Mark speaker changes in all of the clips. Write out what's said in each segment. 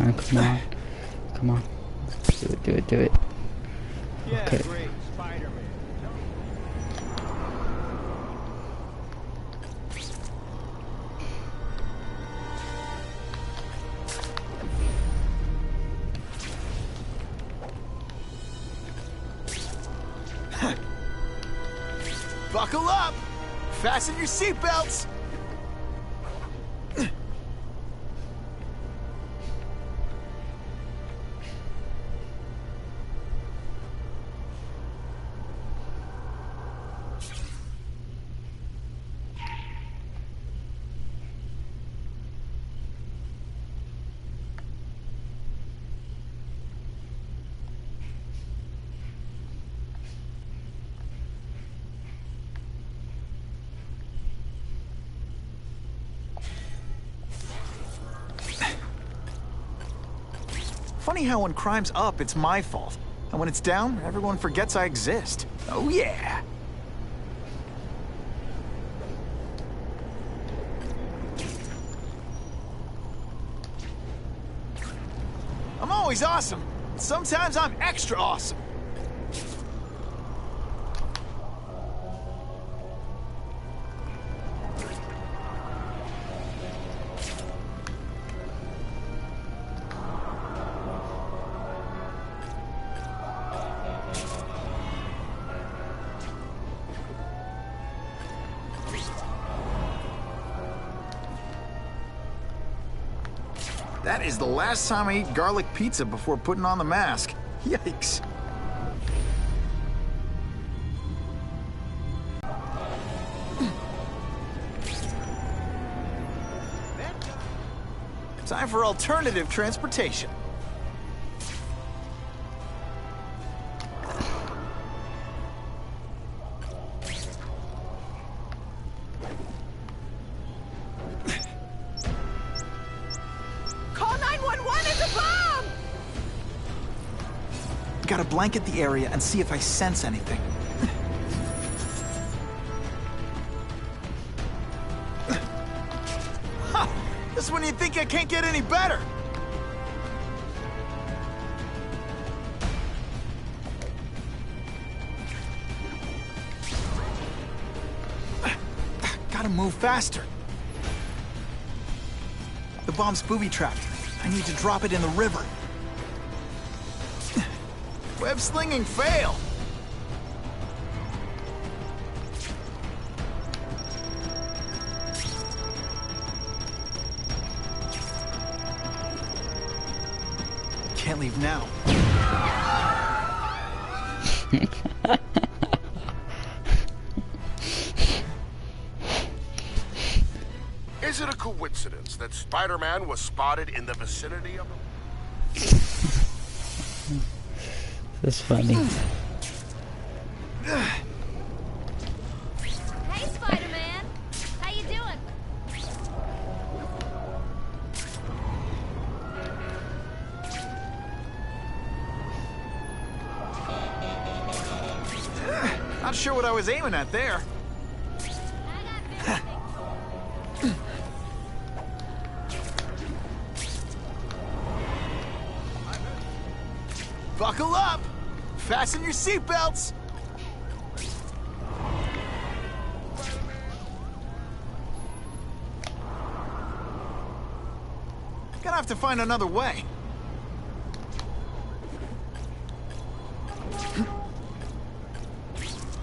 Speaker 1: Oh, come on. Come on. Do it, do it, do it. Okay.
Speaker 2: Great, Spiderman.
Speaker 3: Buckle up! Fasten your seatbelts! Funny how when crime's up, it's my fault. And when it's down, everyone forgets I exist. Oh yeah! I'm always awesome. Sometimes I'm extra awesome. That is the last time I ate garlic pizza before putting on the mask. Yikes. Time for alternative transportation. Gotta blanket the area and see if I sense anything. Huh, this is when you think I can't get any better. Gotta move faster. The bomb's booby-trapped. I need to drop it in the river. Web slinging fail. Can't leave now.
Speaker 4: Is it a coincidence that Spider-Man was spotted in the vicinity of him?
Speaker 1: That's funny.
Speaker 5: Hey, Spider-Man! How you doing?
Speaker 3: Not sure what I was aiming at there. Buckle up! Fasten your seatbelts! Gonna have to find another way.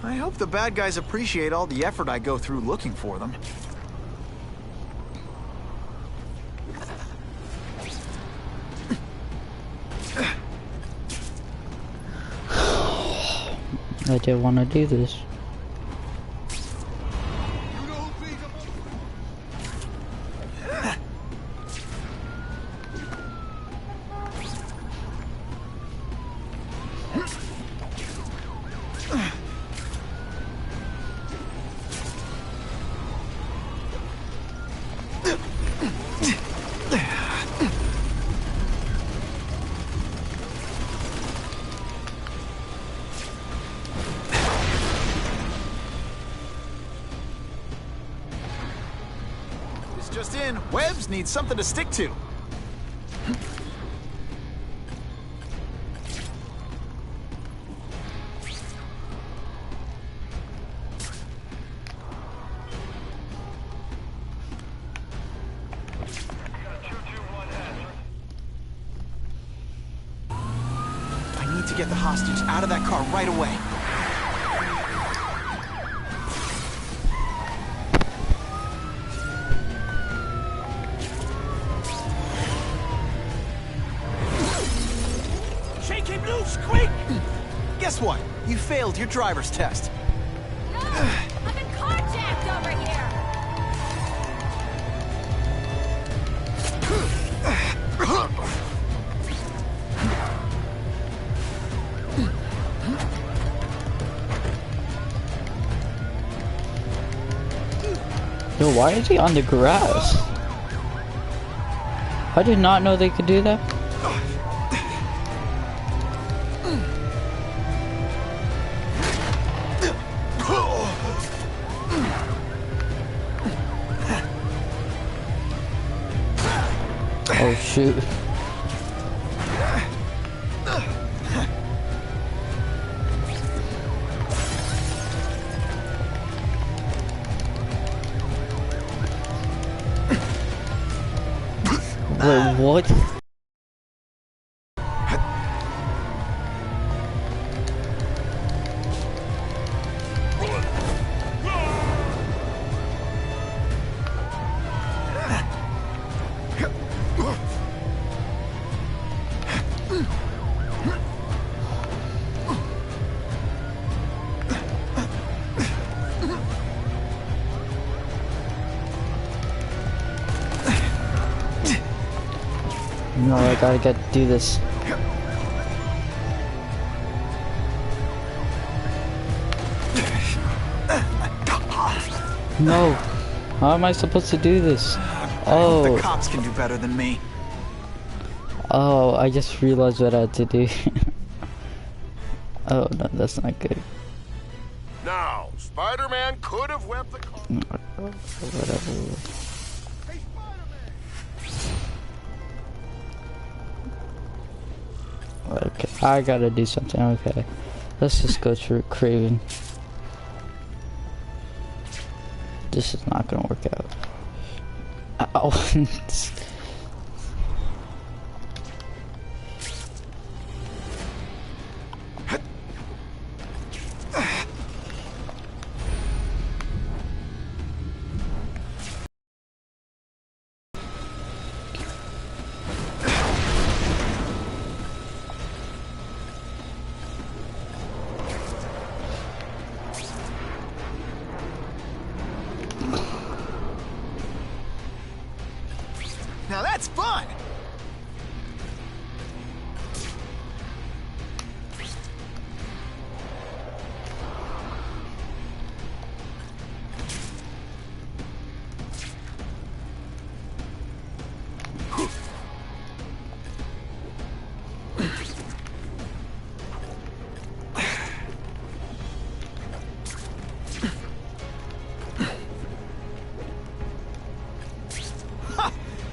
Speaker 3: I hope the bad guys appreciate all the effort I go through looking for them.
Speaker 1: I don't want to do this.
Speaker 3: Just in, webs need something to stick to.
Speaker 2: get the hostage out of that car right away. Shake him loose, quick! Guess what? You failed your driver's test.
Speaker 5: No! I've been carjacked over here!
Speaker 1: Yo, why is he on the grass? I did not know they could do that. Oh shoot. Wait, what? No, I gotta do this. No, how am I supposed to do this? Oh,
Speaker 2: The cops can do better than me.
Speaker 1: oh, I just realized what I had to do. Oh no, that's not good.
Speaker 4: Now, Spider-Man could have webbed the car.
Speaker 1: Whatever.
Speaker 4: Hey, Spider-Man!
Speaker 1: Okay, I gotta do something. Okay, let's just go through Craven. This is not gonna work out. Ow.
Speaker 3: Now that's fun!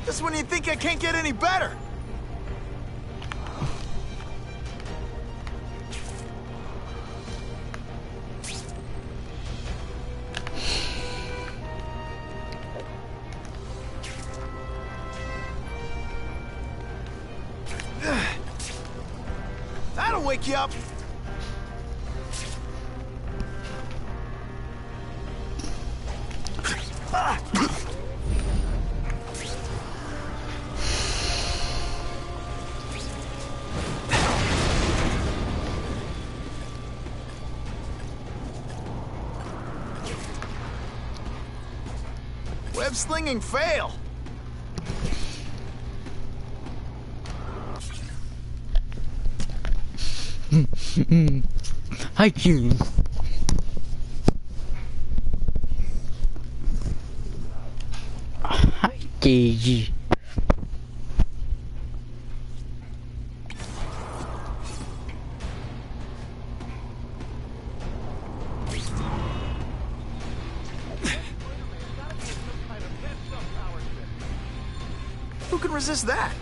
Speaker 3: Just when you think I can't get any better. That'll wake you up. Web slinging fail.
Speaker 1: Hi, June. Hi, Daisy.
Speaker 3: Who can resist that?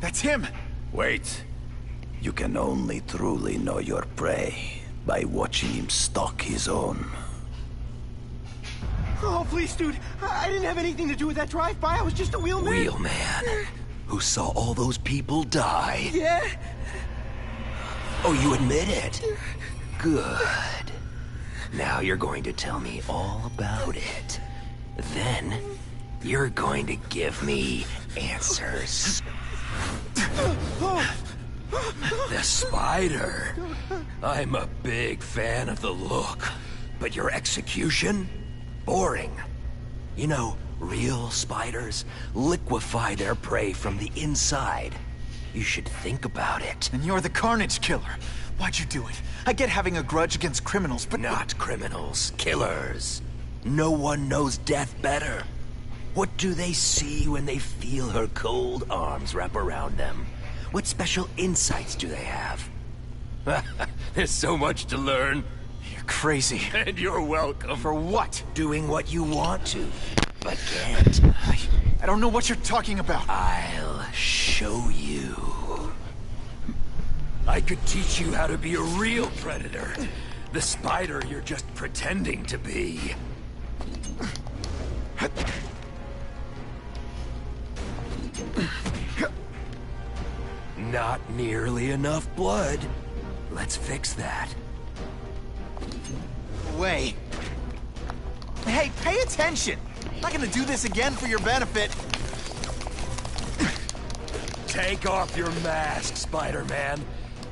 Speaker 2: That's him!
Speaker 6: Wait. You can only truly know your prey by watching him stalk his own.
Speaker 2: Oh, please, dude. I didn't have anything to do with that drive-by. I was just a wheelman.
Speaker 6: Wheelman, who saw all those people die.
Speaker 2: Yeah?
Speaker 6: Oh, you admit it? Good. Now you're going to tell me all about it. Then, you're going to give me answers. The spider. I'm a big fan of the look, but your execution? Boring. You know, real spiders liquefy their prey from the inside. You should think about it.
Speaker 2: And you're the Carnage Killer. Why'd you do it? I get having a grudge against criminals, but...
Speaker 6: Not criminals, killers. No one knows death better. What do they see when they feel her cold arms wrap around them? What special insights do they have? There's so much to learn.
Speaker 2: You're crazy.
Speaker 6: And you're welcome.
Speaker 2: For what?
Speaker 6: Doing what you want to, but can't.
Speaker 2: I don't know what you're talking about.
Speaker 6: I'll show you. I could teach you how to be a real predator. The spider you're just pretending to be. Not nearly enough blood. Let's fix that.
Speaker 2: Way. Hey, pay attention! I'm not gonna do this again for your benefit.
Speaker 6: Take off your mask, Spider-Man.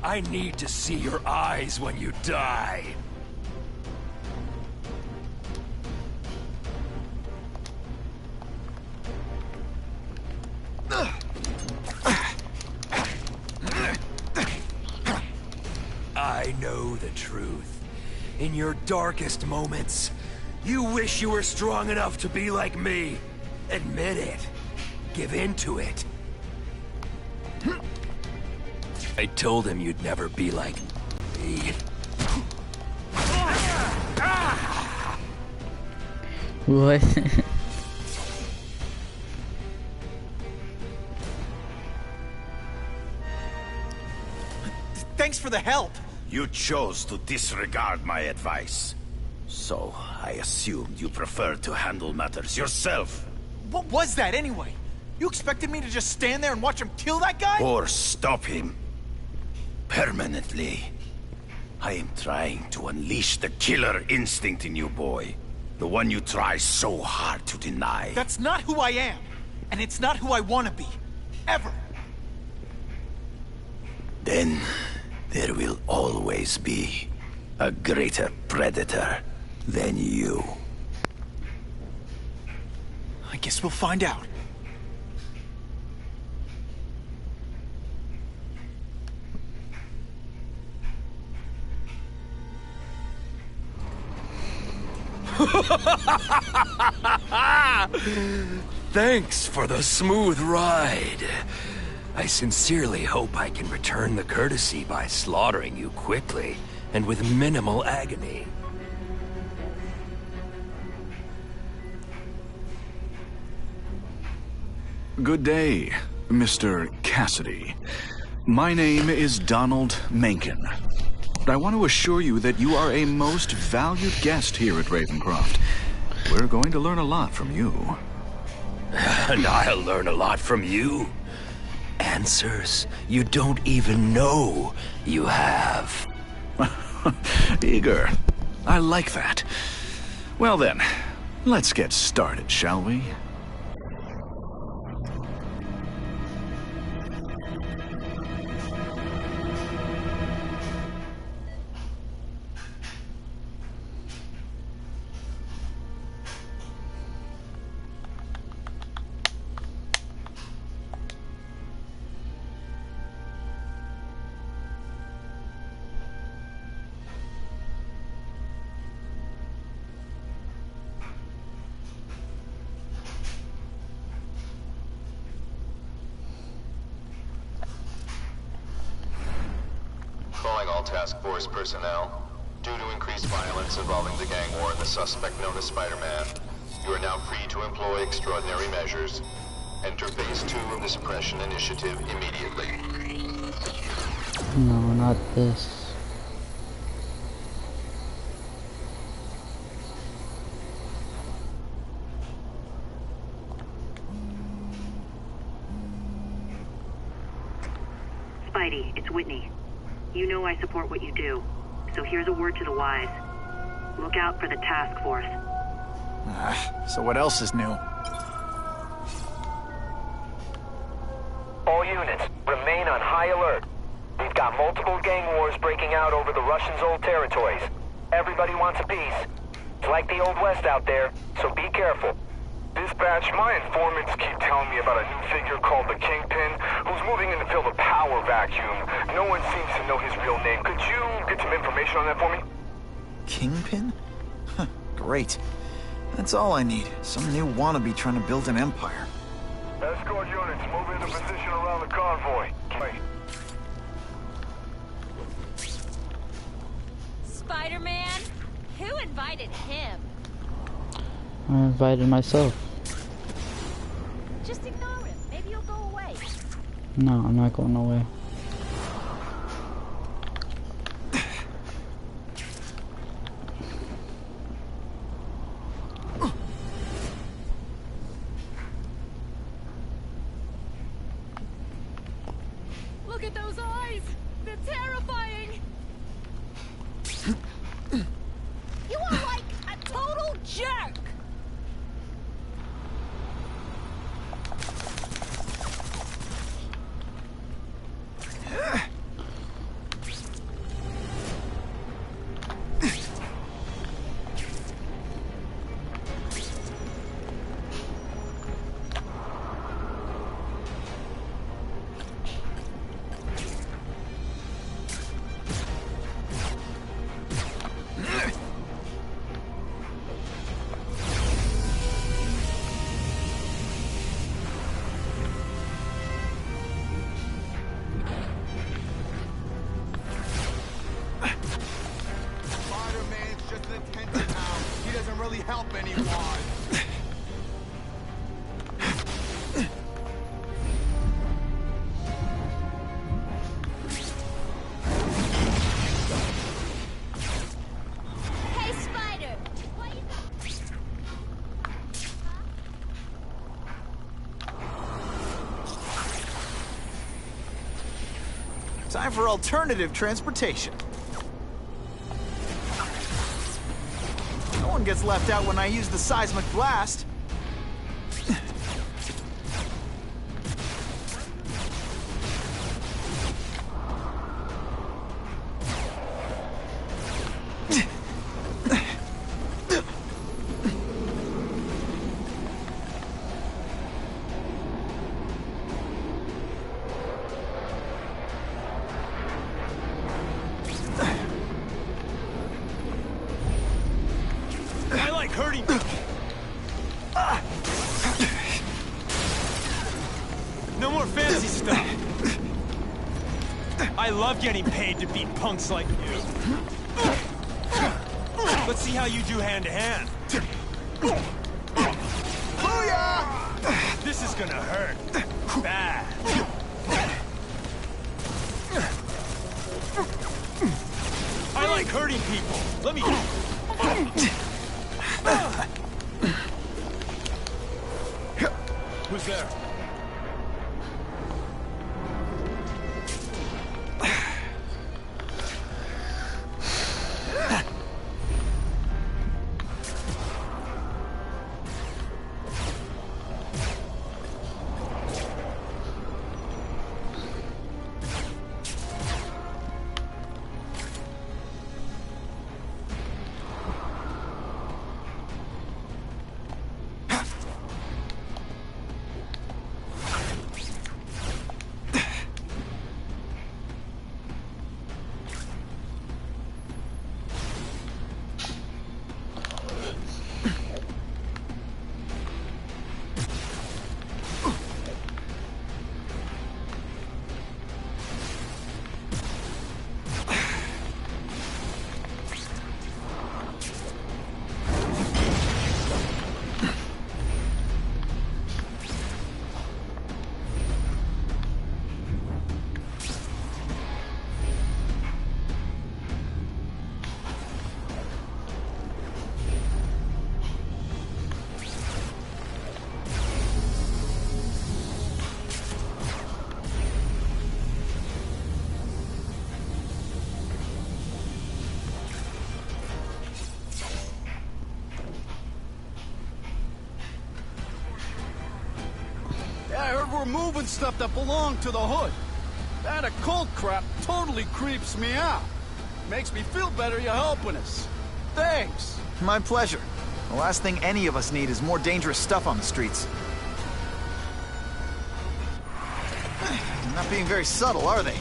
Speaker 6: I need to see your eyes when you die. I know the truth. In your darkest moments, you wish you were strong enough to be like me. Admit it. Give in to it. I told him you'd never be like me.
Speaker 1: What?
Speaker 2: Thanks for the help.
Speaker 6: You chose to disregard my advice. So, I assumed you preferred to handle matters yourself.
Speaker 2: What was that anyway? You expected me to just stand there and watch him kill that guy?
Speaker 6: Or stop him. Permanently. I am trying to unleash the killer instinct in you, boy. The one you try so hard to deny.
Speaker 2: That's not who I am. And it's not who I want to be. Ever.
Speaker 6: Then, there will always be a greater predator than you.
Speaker 2: I guess we'll find out.
Speaker 6: Thanks for the smooth ride. I sincerely hope I can return the courtesy by slaughtering you quickly and with minimal agony.
Speaker 7: Good day, Mr. Cassidy. My name is Donald Mencken. I want to assure you that you are a most valued guest here at Ravencroft. We're going to learn a lot from you.
Speaker 6: And I'll learn a lot from you. Answers you don't even know you have.
Speaker 7: Eager. I like that. Well then, let's get started, shall we?
Speaker 8: all task force personnel. Due to increased violence involving the gang war and the suspect known as Spider-Man, you are now free to employ extraordinary measures. Enter phase 2 of the suppression initiative immediately.
Speaker 1: No, not this.
Speaker 9: Spidey, it's Whitney. You know I support what you do, so here's a word to the wise. Look out for the task force.
Speaker 3: So what else is new?
Speaker 10: All units, remain on high alert. We've got multiple gang wars breaking out over the Russians' old territories. Everybody wants a piece. It's like the Old West out there, so be careful.
Speaker 11: Dispatch, my informants keep telling me about a new figure called the Kingpin, who's moving in to fill the power vacuum. No one seems to know his real name. Could you get some information on that for me?
Speaker 3: Kingpin? Huh, great. That's all I need. Some new wannabe trying to build an empire.
Speaker 11: Escort units, move into position around the convoy.
Speaker 5: Spider-Man? Who invited him?
Speaker 1: I invited myself.
Speaker 5: Just ignore him. Maybe he'll go away.
Speaker 1: No, I'm not going away.
Speaker 5: Look at those eyes! They're terrifying! You are like a total jerk!
Speaker 2: Help anyone.
Speaker 5: Hey, Spider! What you
Speaker 2: Time for alternative transportation. No one gets left out when I use the seismic blast.
Speaker 12: Hurting me. No more fancy stuff. I love getting paid to beat punks like you. Let's see how you do hand to hand. Booyah! This is gonna hurt. Bad. I like hurting people. Let me... Who's there?
Speaker 13: Heard we're moving stuff that belonged to the hood. That occult crap totally creeps me out. Makes me feel better you're helping us. Thanks.
Speaker 3: My pleasure. The last thing any of us need is more dangerous stuff on the streets. Not being very subtle, are they?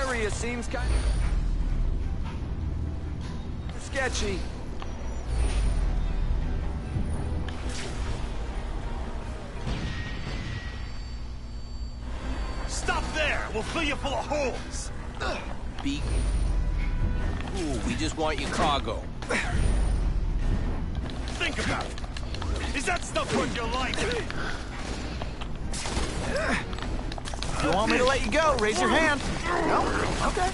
Speaker 10: Area seems kind of sketchy.
Speaker 12: Stop there! We'll fill you full of holes!
Speaker 14: Beak. Ooh, we just want your cargo.
Speaker 12: Think about it. Is that stuff worth your life?
Speaker 3: If you want me to let you go, raise your hand. No? Okay.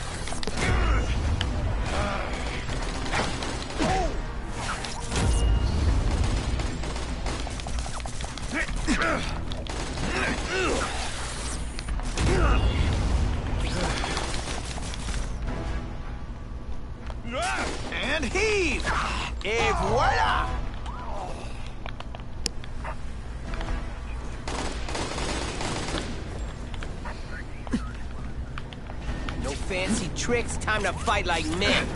Speaker 3: And heave! Et voila!
Speaker 14: No fancy tricks, time to fight like men.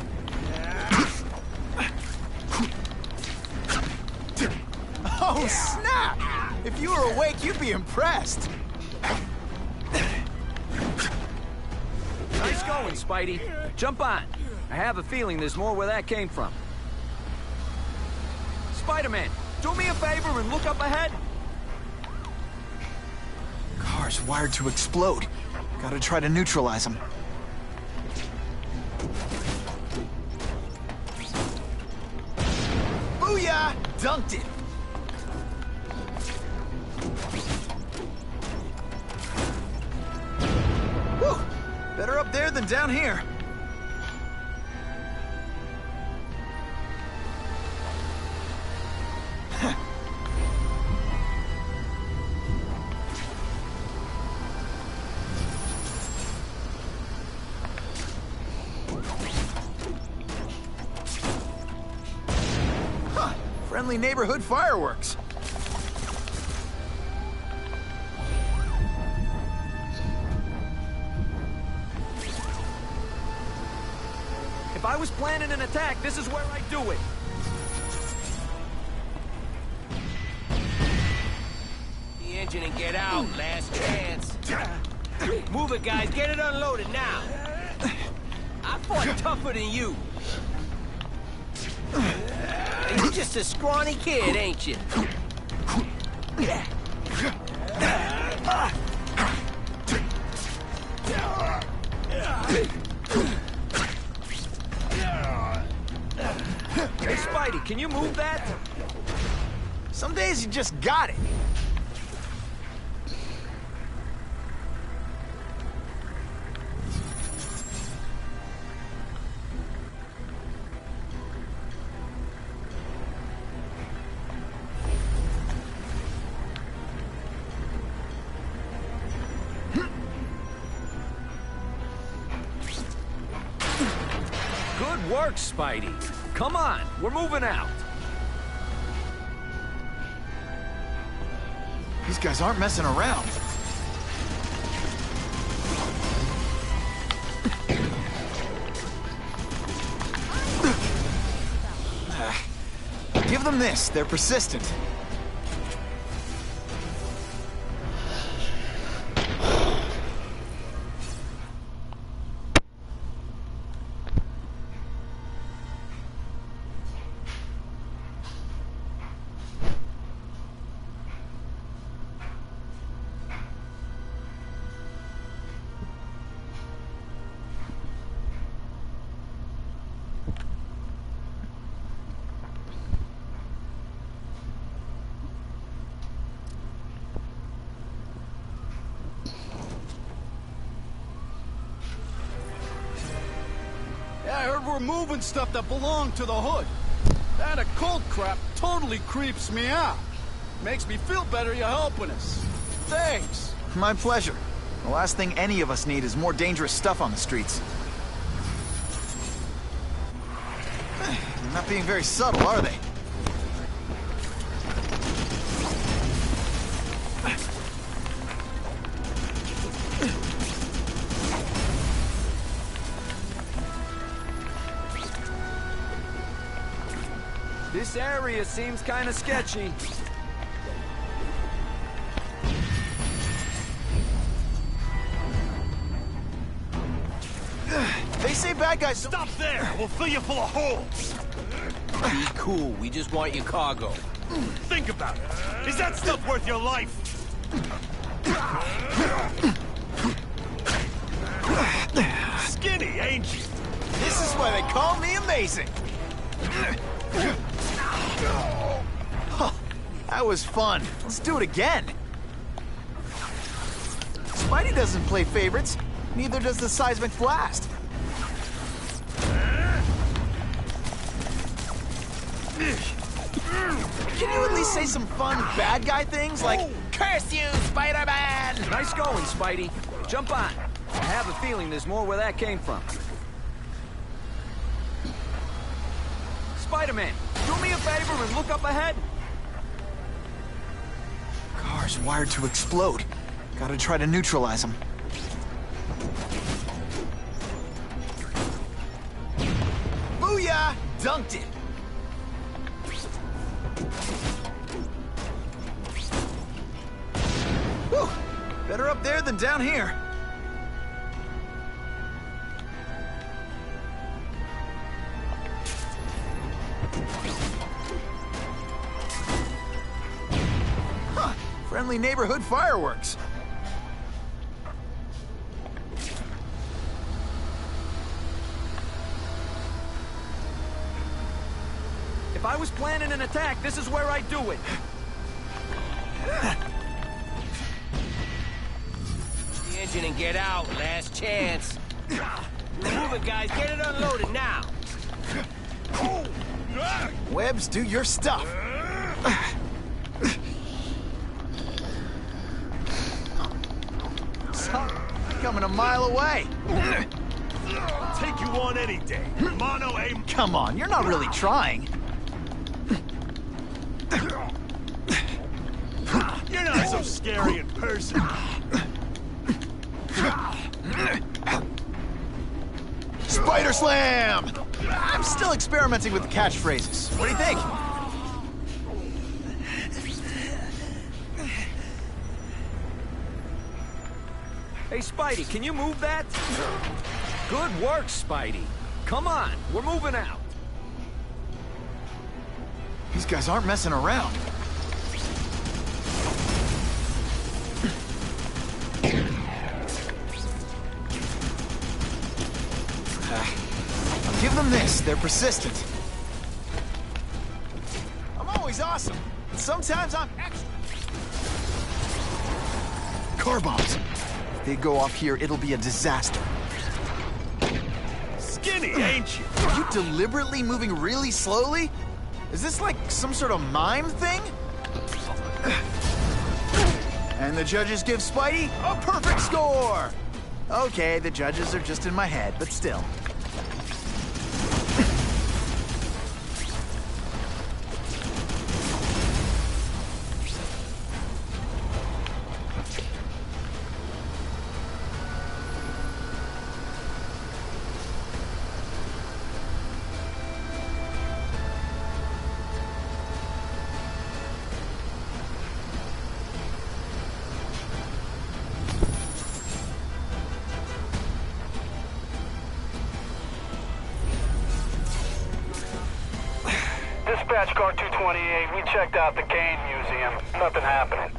Speaker 3: Oh, snap! If you were awake, you'd be impressed.
Speaker 10: Nice going, Spidey. Jump on. I have a feeling there's more where that came from. Spider-Man, do me a favor and look up ahead.
Speaker 3: Car's wired to explode. Gotta try to neutralize them. Booyah! Dunked it! Whew! Better up there than down here. Friendly neighborhood fireworks.
Speaker 10: If I was planning an attack, this is where I'd do it.
Speaker 14: The engine and get out. Last chance. Move it, guys. Get it unloaded now. I fought tougher than you. You're just a scrawny kid, ain't you?
Speaker 10: Hey, Spidey, can you move that?
Speaker 3: Some days you just got it.
Speaker 10: Good work, Spidey. Come on, we're moving out.
Speaker 3: These guys aren't messing around. Give them this. They're persistent.
Speaker 13: we're moving stuff that belonged to the hood. That occult crap totally creeps me out. Makes me feel better you're helping us. Thanks.
Speaker 3: My pleasure. The last thing any of us need is more dangerous stuff on the streets. They're not being very subtle, are they?
Speaker 15: This area seems kind of sketchy.
Speaker 2: They say bad guys...
Speaker 12: Stop there! We'll fill you full of holes!
Speaker 14: Be cool. We just want your cargo.
Speaker 12: Think about it. Is that stuff worth your life? Skinny, ain't you?
Speaker 2: This is why they call me amazing. Huh, that was fun. Let's do it again. Spidey doesn't play favorites. Neither does the seismic blast. Can you at least say some fun bad guy things like, "Curse you, Spider-Man"?
Speaker 15: Nice going, Spidey. Jump on. I have a feeling there's more where that came from. Spider-Man, do me a favor and look up ahead.
Speaker 3: Car's wired to explode. Gotta try to neutralize them.
Speaker 2: Booyah! Dunked it. Whew. Better up there than down here. Huh. Friendly neighborhood fireworks.
Speaker 15: If I was planning an attack, this is where I'd do it.
Speaker 14: The engine and get out. Last chance. Move it, guys. Get it unloaded now.
Speaker 2: Webbs, do your stuff. Son, coming a mile away.
Speaker 12: I'll take you on any day. Mono aim.
Speaker 2: Come on, you're not really trying.
Speaker 12: You're not so scary in person.
Speaker 2: Spider Slam! I'm still experimenting with the catchphrases. What do you think?
Speaker 15: Hey, Spidey, can you move that? Good work, Spidey. Come on, we're moving out.
Speaker 2: These guys aren't messing around. I'll give them this. They're persistent. I'm always awesome. And sometimes I'm extra. Car bombs. If they go off here, it'll be a disaster.
Speaker 12: Skinny, ain't you?
Speaker 2: Are you deliberately moving really slowly? Is this like some sort of mime thing? And the judges give Spidey a perfect score! Okay, the judges are just in my head, but still.
Speaker 11: Dispatch car 228, we checked out the Kane Museum. Nothing happening.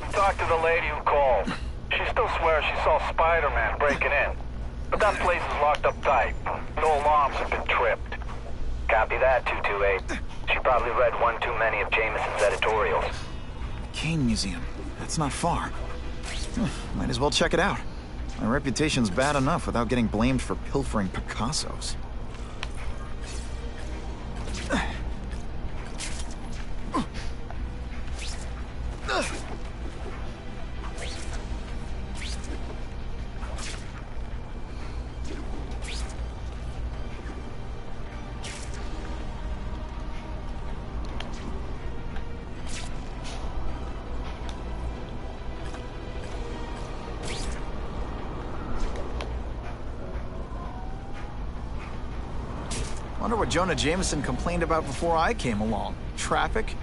Speaker 11: We talked to the lady who called. She still swears she saw Spider-Man breaking in. But that place is locked up tight. No alarms have been tripped.
Speaker 10: Copy that, 228. She probably read one too many of Jameson's editorials.
Speaker 3: Kane Museum. That's not far. Might as well check it out. My reputation's bad enough without getting blamed for pilfering Picassos.
Speaker 2: Wonder what Jonah Jameson complained about before I came along. Traffic?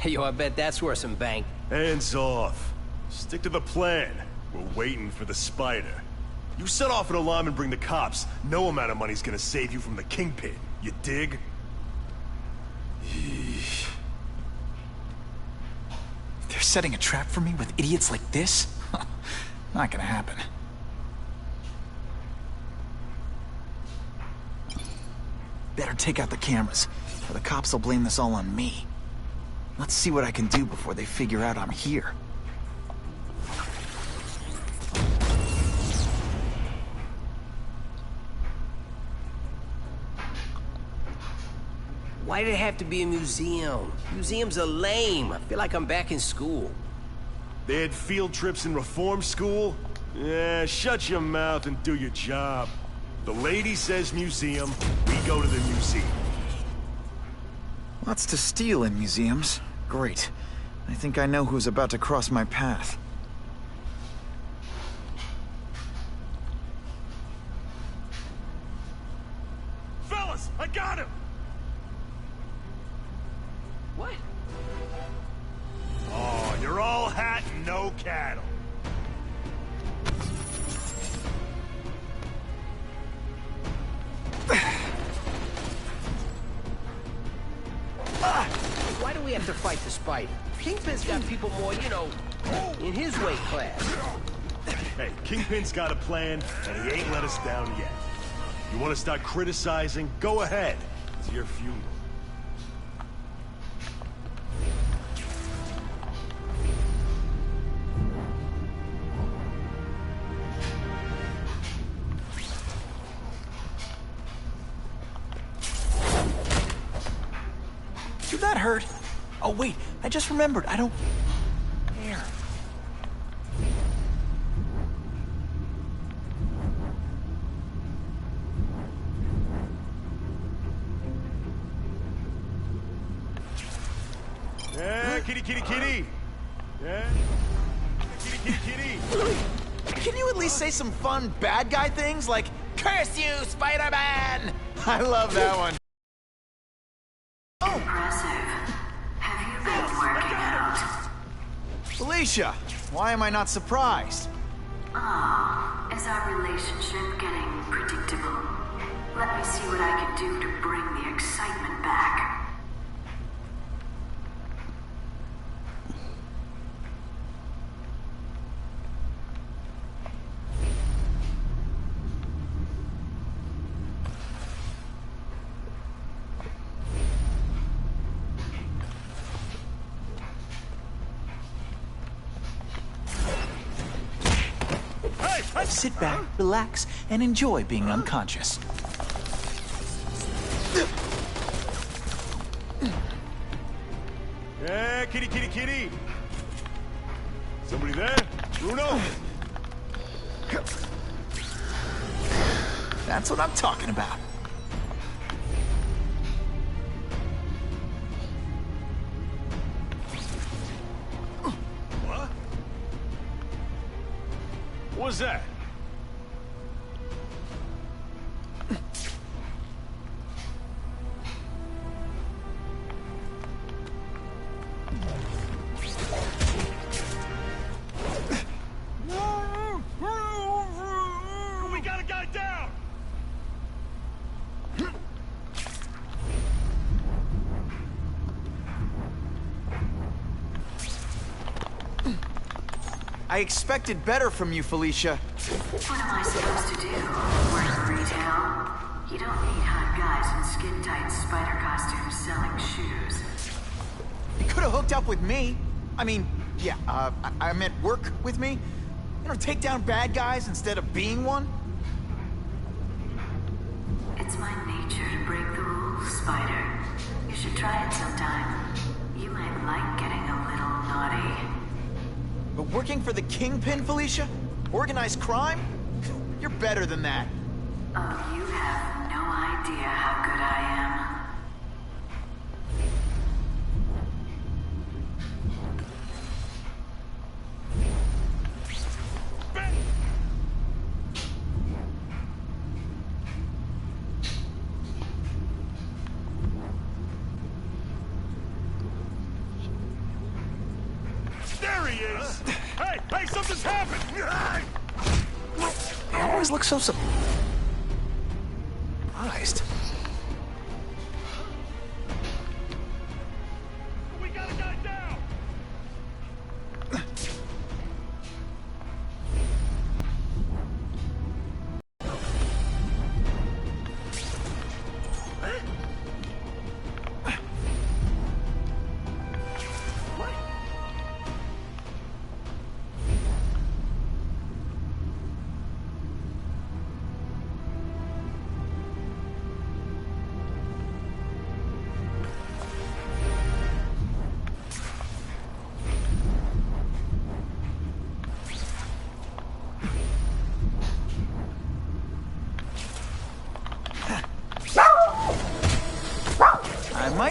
Speaker 14: Yo, I bet that's worth some bank.
Speaker 12: Hands off. Stick to the plan. We're waiting for the spider. You set off an alarm and bring the cops. No amount of money's gonna save you from the kingpin. You dig?
Speaker 3: They're setting a trap for me with idiots like this? Not gonna happen. Better take out the cameras, or the cops will blame this all on me. Let's see what I can do before they figure out I'm here.
Speaker 14: Why did it have to be a museum? Museums are lame. I feel like I'm back in school.
Speaker 12: They had field trips in reform school? Yeah, shut your mouth and do your job. The lady says museum, we go to the museum.
Speaker 3: Lots to steal in museums. Great. I think I know who's about to cross my path.
Speaker 12: Fellas, I got him!
Speaker 14: What?
Speaker 12: Oh, you're all hat and no cattle.
Speaker 14: Why do we have to fight the spider? Kingpin's got people more, you know, in his weight class.
Speaker 12: Hey, Kingpin's got a plan, and he ain't let us down yet. You want to start criticizing? Go ahead. It's your funeral.
Speaker 3: Did that hurt? Oh wait, I just remembered, I don't care.
Speaker 12: Yeah, kitty, kitty, kitty. Yeah, kitty, kitty, kitty.
Speaker 2: Can you at least say some fun bad guy things like, "Curse you, Spider-Man"? I love that one.
Speaker 16: Impressive. Have you been working out?
Speaker 2: Felicia, why am I not surprised?
Speaker 16: Ah, is our relationship getting predictable? Let me see what I can do to bring the excitement back.
Speaker 3: Sit back, relax, and enjoy being unconscious.
Speaker 12: Yeah, kitty, kitty, kitty. Somebody there? Bruno?
Speaker 3: That's what I'm talking about.
Speaker 12: What? What was that?
Speaker 2: I expected better from you, Felicia.
Speaker 16: What am I supposed to do? Work retail? You don't need hot guys in skin-tight spider costumes selling shoes.
Speaker 2: You could have hooked up with me. I mean, yeah, I meant work with me. You know, take down bad guys instead of being one.
Speaker 16: It's my nature to break the rules, Spider. You should try it sometime. You might like getting a little naughty.
Speaker 2: But working for the Kingpin, Felicia? Organized crime? You're better than that.
Speaker 16: Oh, you have no idea how good I am.
Speaker 12: There he is! Hey, something's happened!
Speaker 3: You always look so surprised.
Speaker 12: We got a guy down!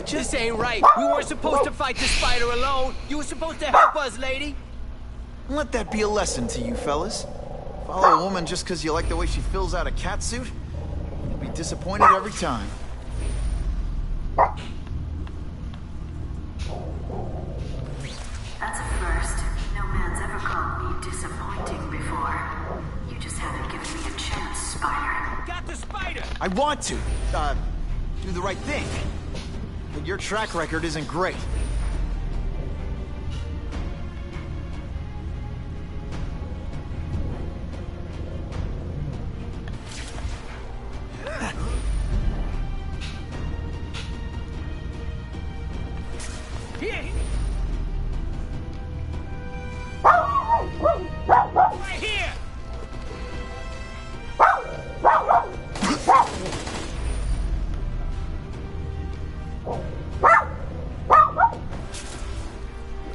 Speaker 14: This ain't right. We weren't supposed to fight the spider alone. You were supposed to help us, lady.
Speaker 2: Let that be a lesson to you, fellas. Follow a woman just because you like the way she fills out a catsuit? You'll be disappointed every time.
Speaker 16: That's a first. No man's ever called me disappointing before. You just haven't given me a chance, Spider.
Speaker 14: Got the spider!
Speaker 2: I want to, do the right thing. But your track record isn't great.
Speaker 14: Here! Right here!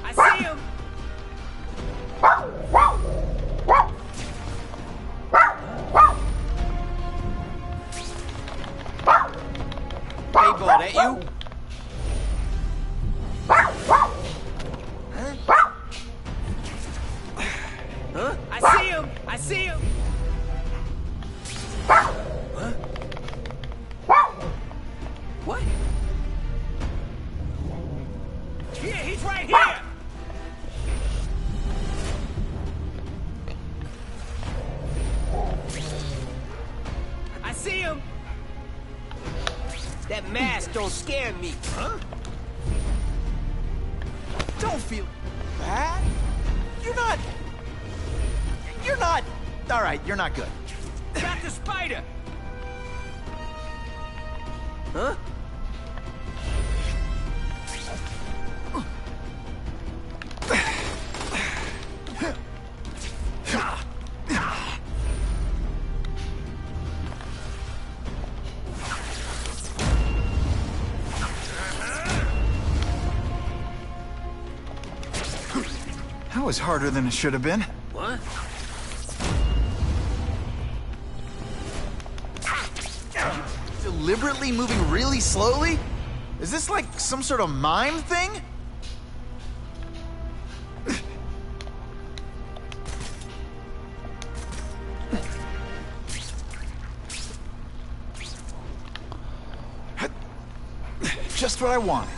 Speaker 14: I see him! Hey, boy, that you? Huh? I see him! I see him! Huh? What? Here, he's right here! I see him! That mask don't scare me, huh?
Speaker 2: Don't feel bad. You're not... All right, you're not good.
Speaker 14: Got the spider! Huh?
Speaker 2: That was harder than it should have been.
Speaker 14: What?
Speaker 2: Deliberately moving really slowly? Is this like some sort of mime thing? Just what I wanted.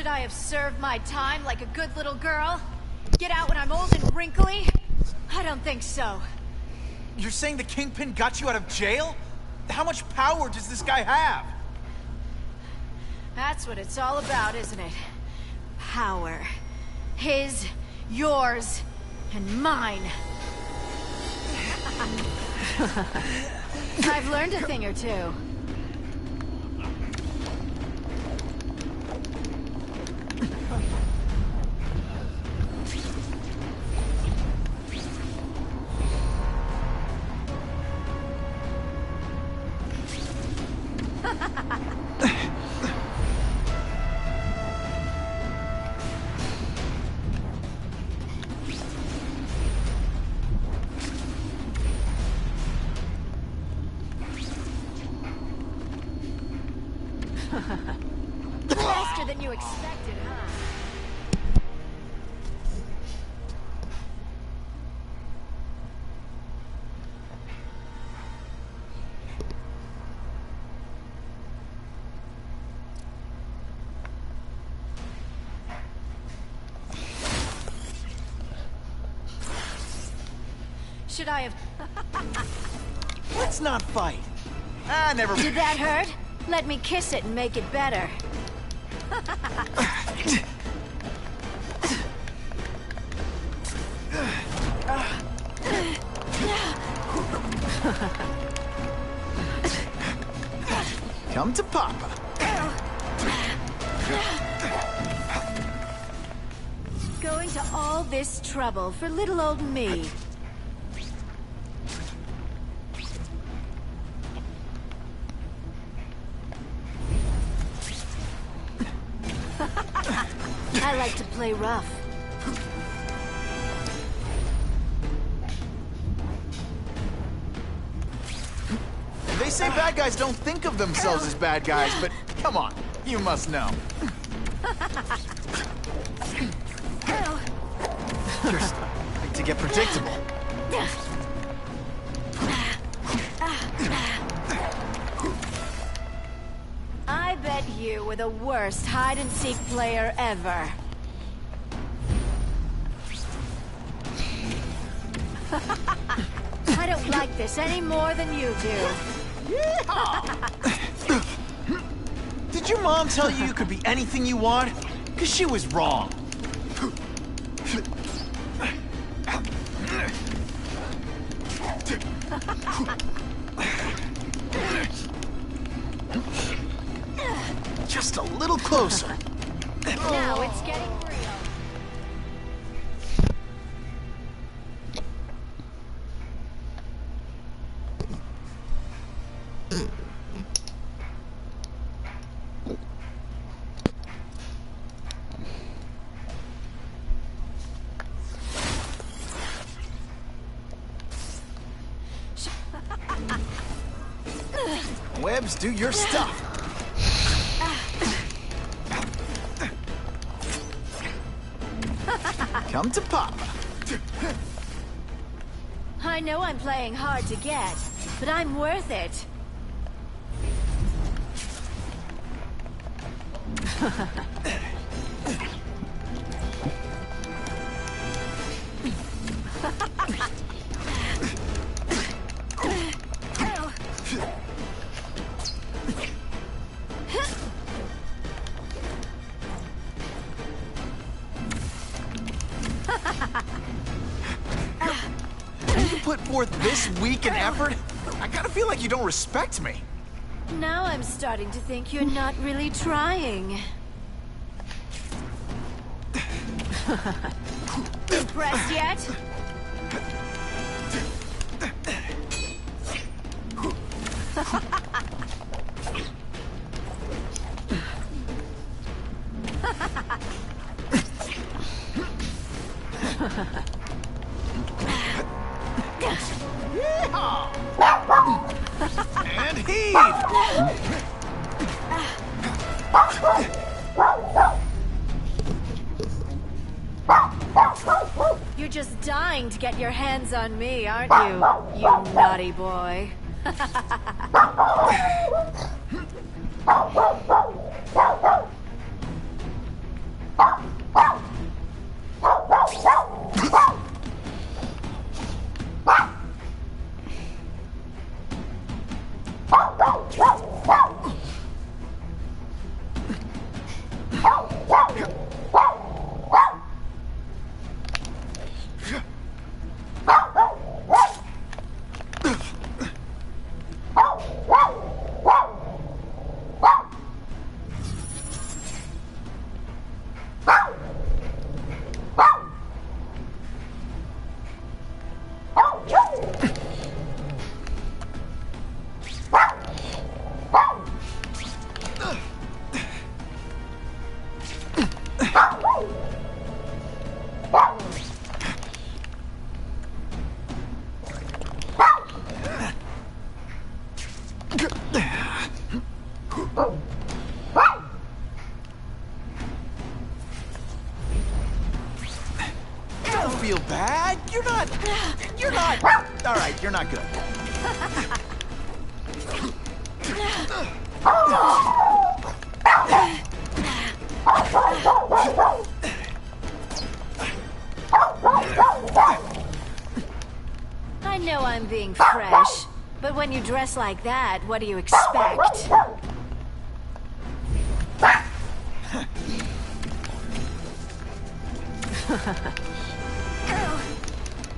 Speaker 5: Should I have served my time like a good little girl? Get out when I'm old and wrinkly? I don't think so.
Speaker 2: You're saying the Kingpin got you out of jail? How much power does this guy have?
Speaker 5: That's what it's all about, isn't it? Power. His, yours, and mine. I've learned a thing or two. Faster than you expected, huh? Should I have...
Speaker 2: Let's not fight. Ah, never mind.
Speaker 5: Did that hurt? Let me kiss it and make it better.
Speaker 2: Come to Papa.
Speaker 5: Going to all this trouble for little old me. I like to play rough.
Speaker 2: They say bad guys don't think of themselves as bad guys, but come on, you must know. Just like to get predictable.
Speaker 5: I bet you were the worst hide-and-seek player ever. I don't like this any more than you do.
Speaker 2: Did your mom tell you you could be anything you want? Because she was wrong. Just a little closer.
Speaker 5: Now it's getting real.
Speaker 2: Webs, do your stuff. Come to Papa.
Speaker 5: I know I'm playing hard to get, but I'm worth it.
Speaker 2: You put forth this week an effort? I gotta feel like you don't respect me.
Speaker 5: Now I'm starting to think you're not really trying. Impressed yet?
Speaker 2: And heave!
Speaker 5: You're just dying to get your hands on me, aren't you? You naughty boy.
Speaker 2: Don't feel bad. You're not. All right, you're not good.
Speaker 5: I know I'm being fresh, but when you dress like that, what do you expect?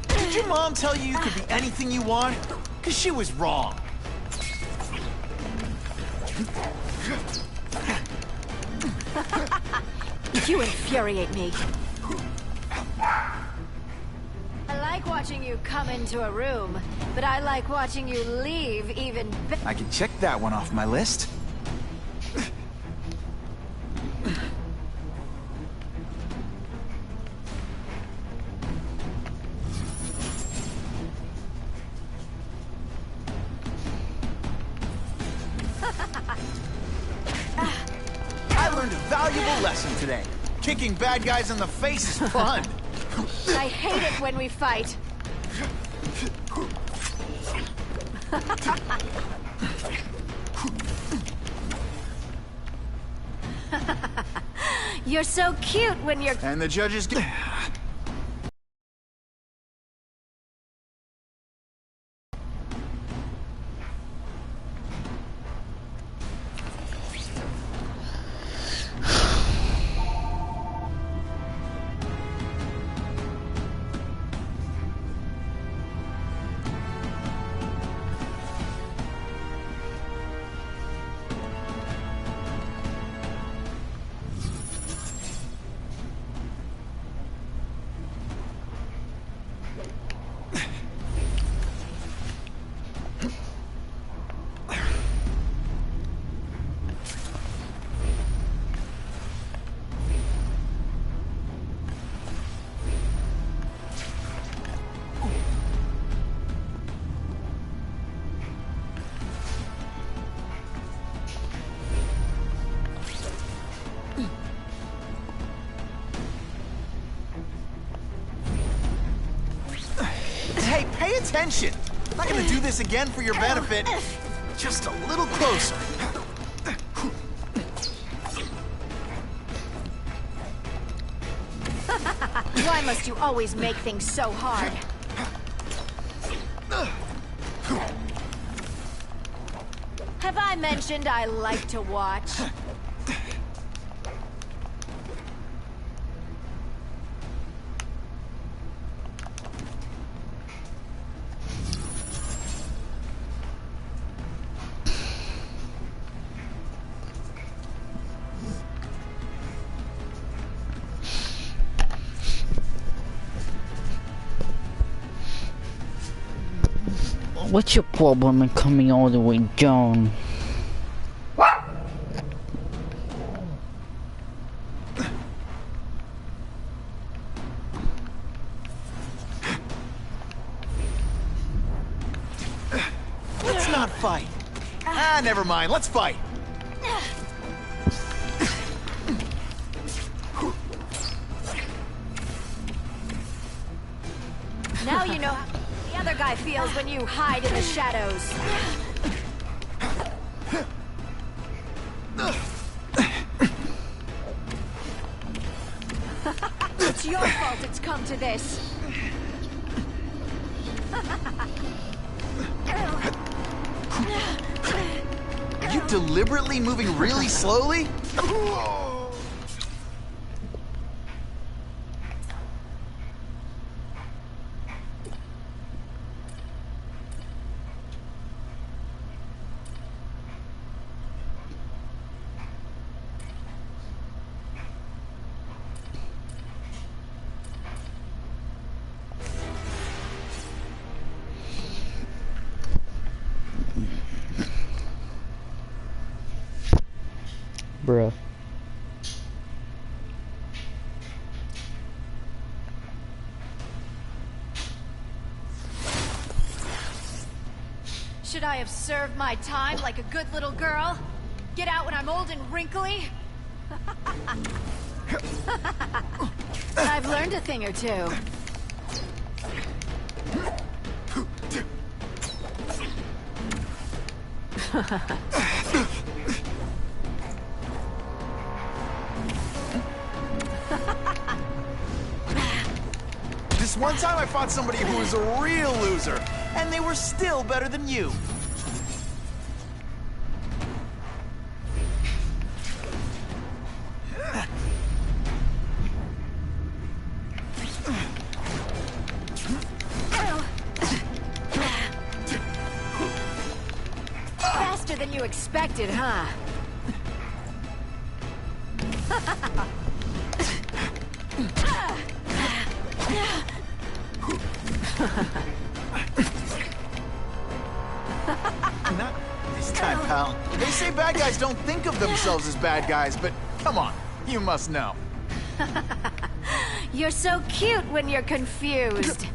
Speaker 2: Did your mom tell you could be anything you want? Because she was wrong.
Speaker 5: You infuriate me. I like watching you come into a room, but I like watching you leave even better.
Speaker 3: I can check that one off my list.
Speaker 2: I learned a valuable lesson today. Kicking bad guys in the face is fun.
Speaker 5: I hate it when we fight. You're so cute when you're...
Speaker 2: And the judges get... Hey, pay attention! I'm not gonna do this again for your benefit. Just a little closer.
Speaker 5: Why must you always make things so hard? Have I mentioned I like to watch?
Speaker 1: What's your problem in coming all the way down?
Speaker 2: Let's not fight. Ah, never mind. Let's fight.
Speaker 5: Now you know how the other guy feels when you hide in the shadows. It's your fault it's come to this.
Speaker 2: Are you deliberately moving really slowly?
Speaker 1: Bruh.
Speaker 5: Should I have served my time like a good little girl? Get out when I'm old and wrinkly? I've learned a thing or two.
Speaker 2: This one time I fought somebody who was a real loser, and they were still better than you.
Speaker 5: Faster than you expected, huh?
Speaker 2: Not this time, pal. They say bad guys don't think of themselves as bad guys, but come on, you must know.
Speaker 5: You're so cute when you're confused.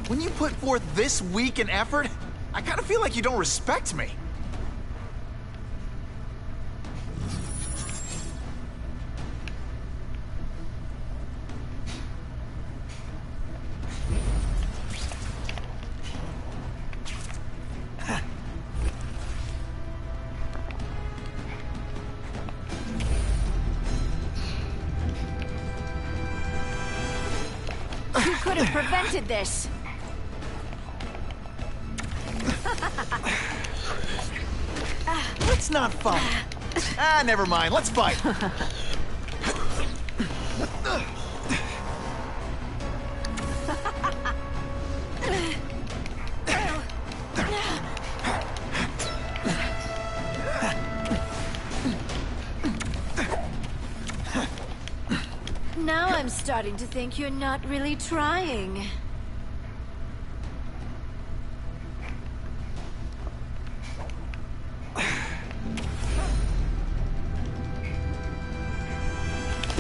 Speaker 2: When you put forth this week an effort, I kind of feel like you don't respect me.
Speaker 5: You could have prevented this.
Speaker 2: Let's not fight. Ah, never mind. Let's fight.
Speaker 5: Now I'm starting to think you're not really trying.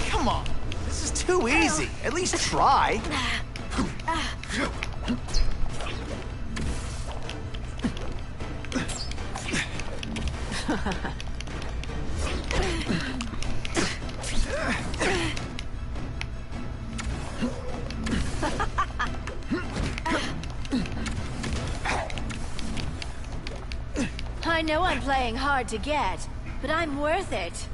Speaker 2: Come on. This is too easy. At least try.
Speaker 5: I know I'm playing hard to get, but I'm worth it.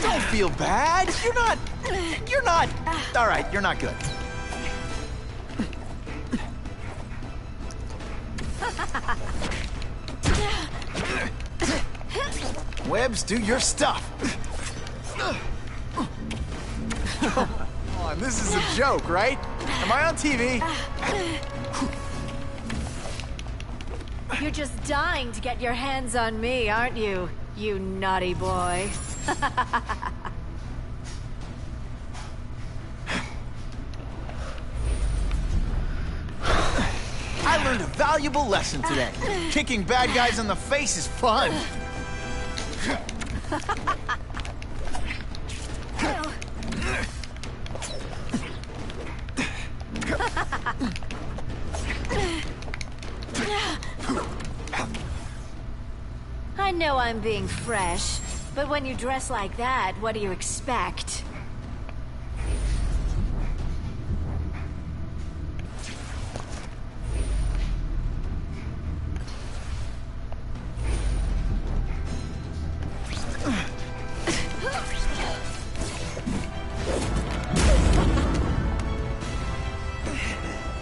Speaker 2: Don't feel bad. You're not. All right, you're not good. Webbs, do your stuff. Come on, this is a joke, right? Am I on TV?
Speaker 5: You're just dying to get your hands on me, aren't you? You naughty boy.
Speaker 2: I learned a valuable lesson today. Kicking bad guys in the face is fun.
Speaker 5: I know I'm being fresh, but when you dress like that, what do you expect?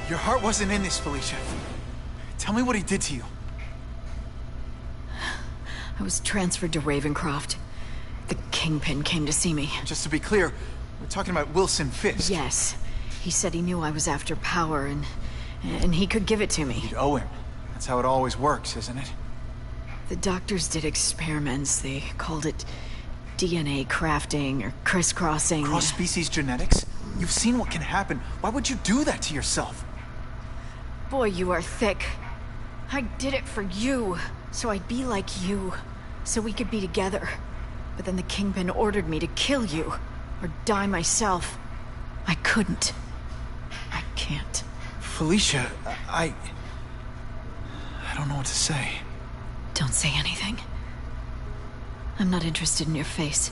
Speaker 2: Your heart wasn't in this, Felicia. Tell me what he did to you.
Speaker 17: I was transferred to Ravencroft. The Kingpin came to see me.
Speaker 2: Just to be clear, we're talking about Wilson Fisk.
Speaker 17: Yes. He said he knew I was after power and he could give it to me.
Speaker 2: You'd owe him. That's how it always works, isn't it?
Speaker 17: The doctors did experiments. They called it DNA crafting or crisscrossing.
Speaker 3: Cross-species genetics? You've seen what can happen. Why would you do that to yourself?
Speaker 17: Boy, you are thick. I did it for you, so I'd be like you, so we could be together. But then the Kingpin ordered me to kill you, or die myself. I couldn't. I can't.
Speaker 3: Felicia, I don't know what to say.
Speaker 17: Don't say anything. I'm not interested in your face.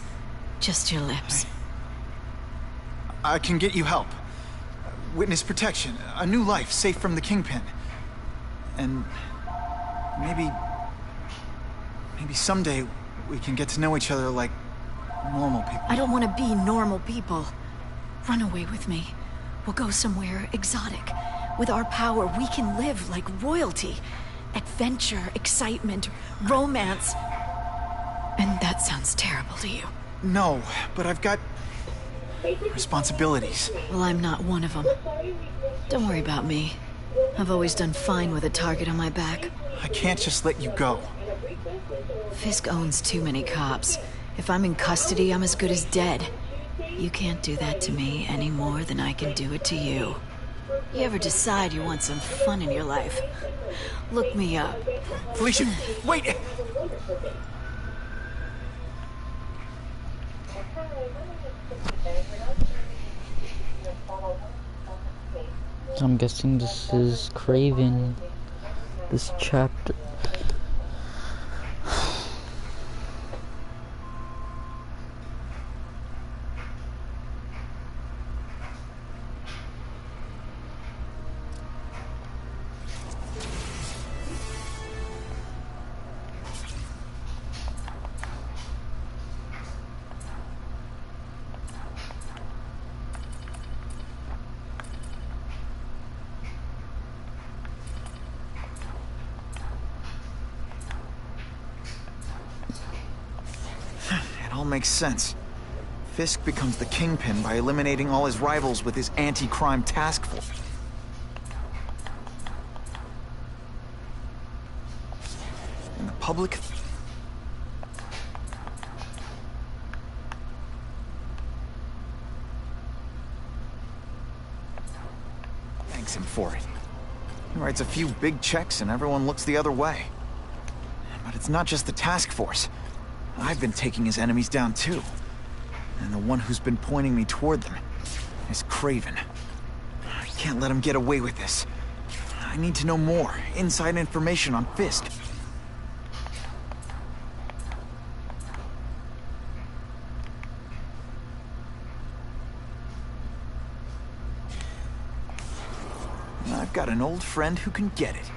Speaker 17: Just your lips.
Speaker 3: I can get you help. Witness protection, a new life safe from the Kingpin. And maybe someday we can get to know each other like normal people.
Speaker 17: I don't want to be normal people. Run away with me. We'll go somewhere exotic. With our power, we can live like royalty. Adventure, excitement, romance. And that sounds terrible to you.
Speaker 3: No, but I've got responsibilities.
Speaker 17: Well, I'm not one of them. Don't worry about me. I've always done fine with a target on my back.
Speaker 3: I can't just let you go.
Speaker 17: Fisk owns too many cops. If I'm in custody, I'm as good as dead. You can't do that to me any more than I can do it to you. You ever decide you want some fun in your life? Look me up.
Speaker 3: Felicia, wait!
Speaker 1: I'm guessing this is Craven, this chapter.
Speaker 3: Makes sense. Fisk becomes the Kingpin by eliminating all his rivals with his anti-crime task force. And the public... thanks him for it. He writes a few big checks and everyone looks the other way. But it's not just the task force. I've been taking his enemies down too. And the one who's been pointing me toward them is Craven. I can't let him get away with this. I need to know more, inside information on Fisk. I've got an old friend who can get it.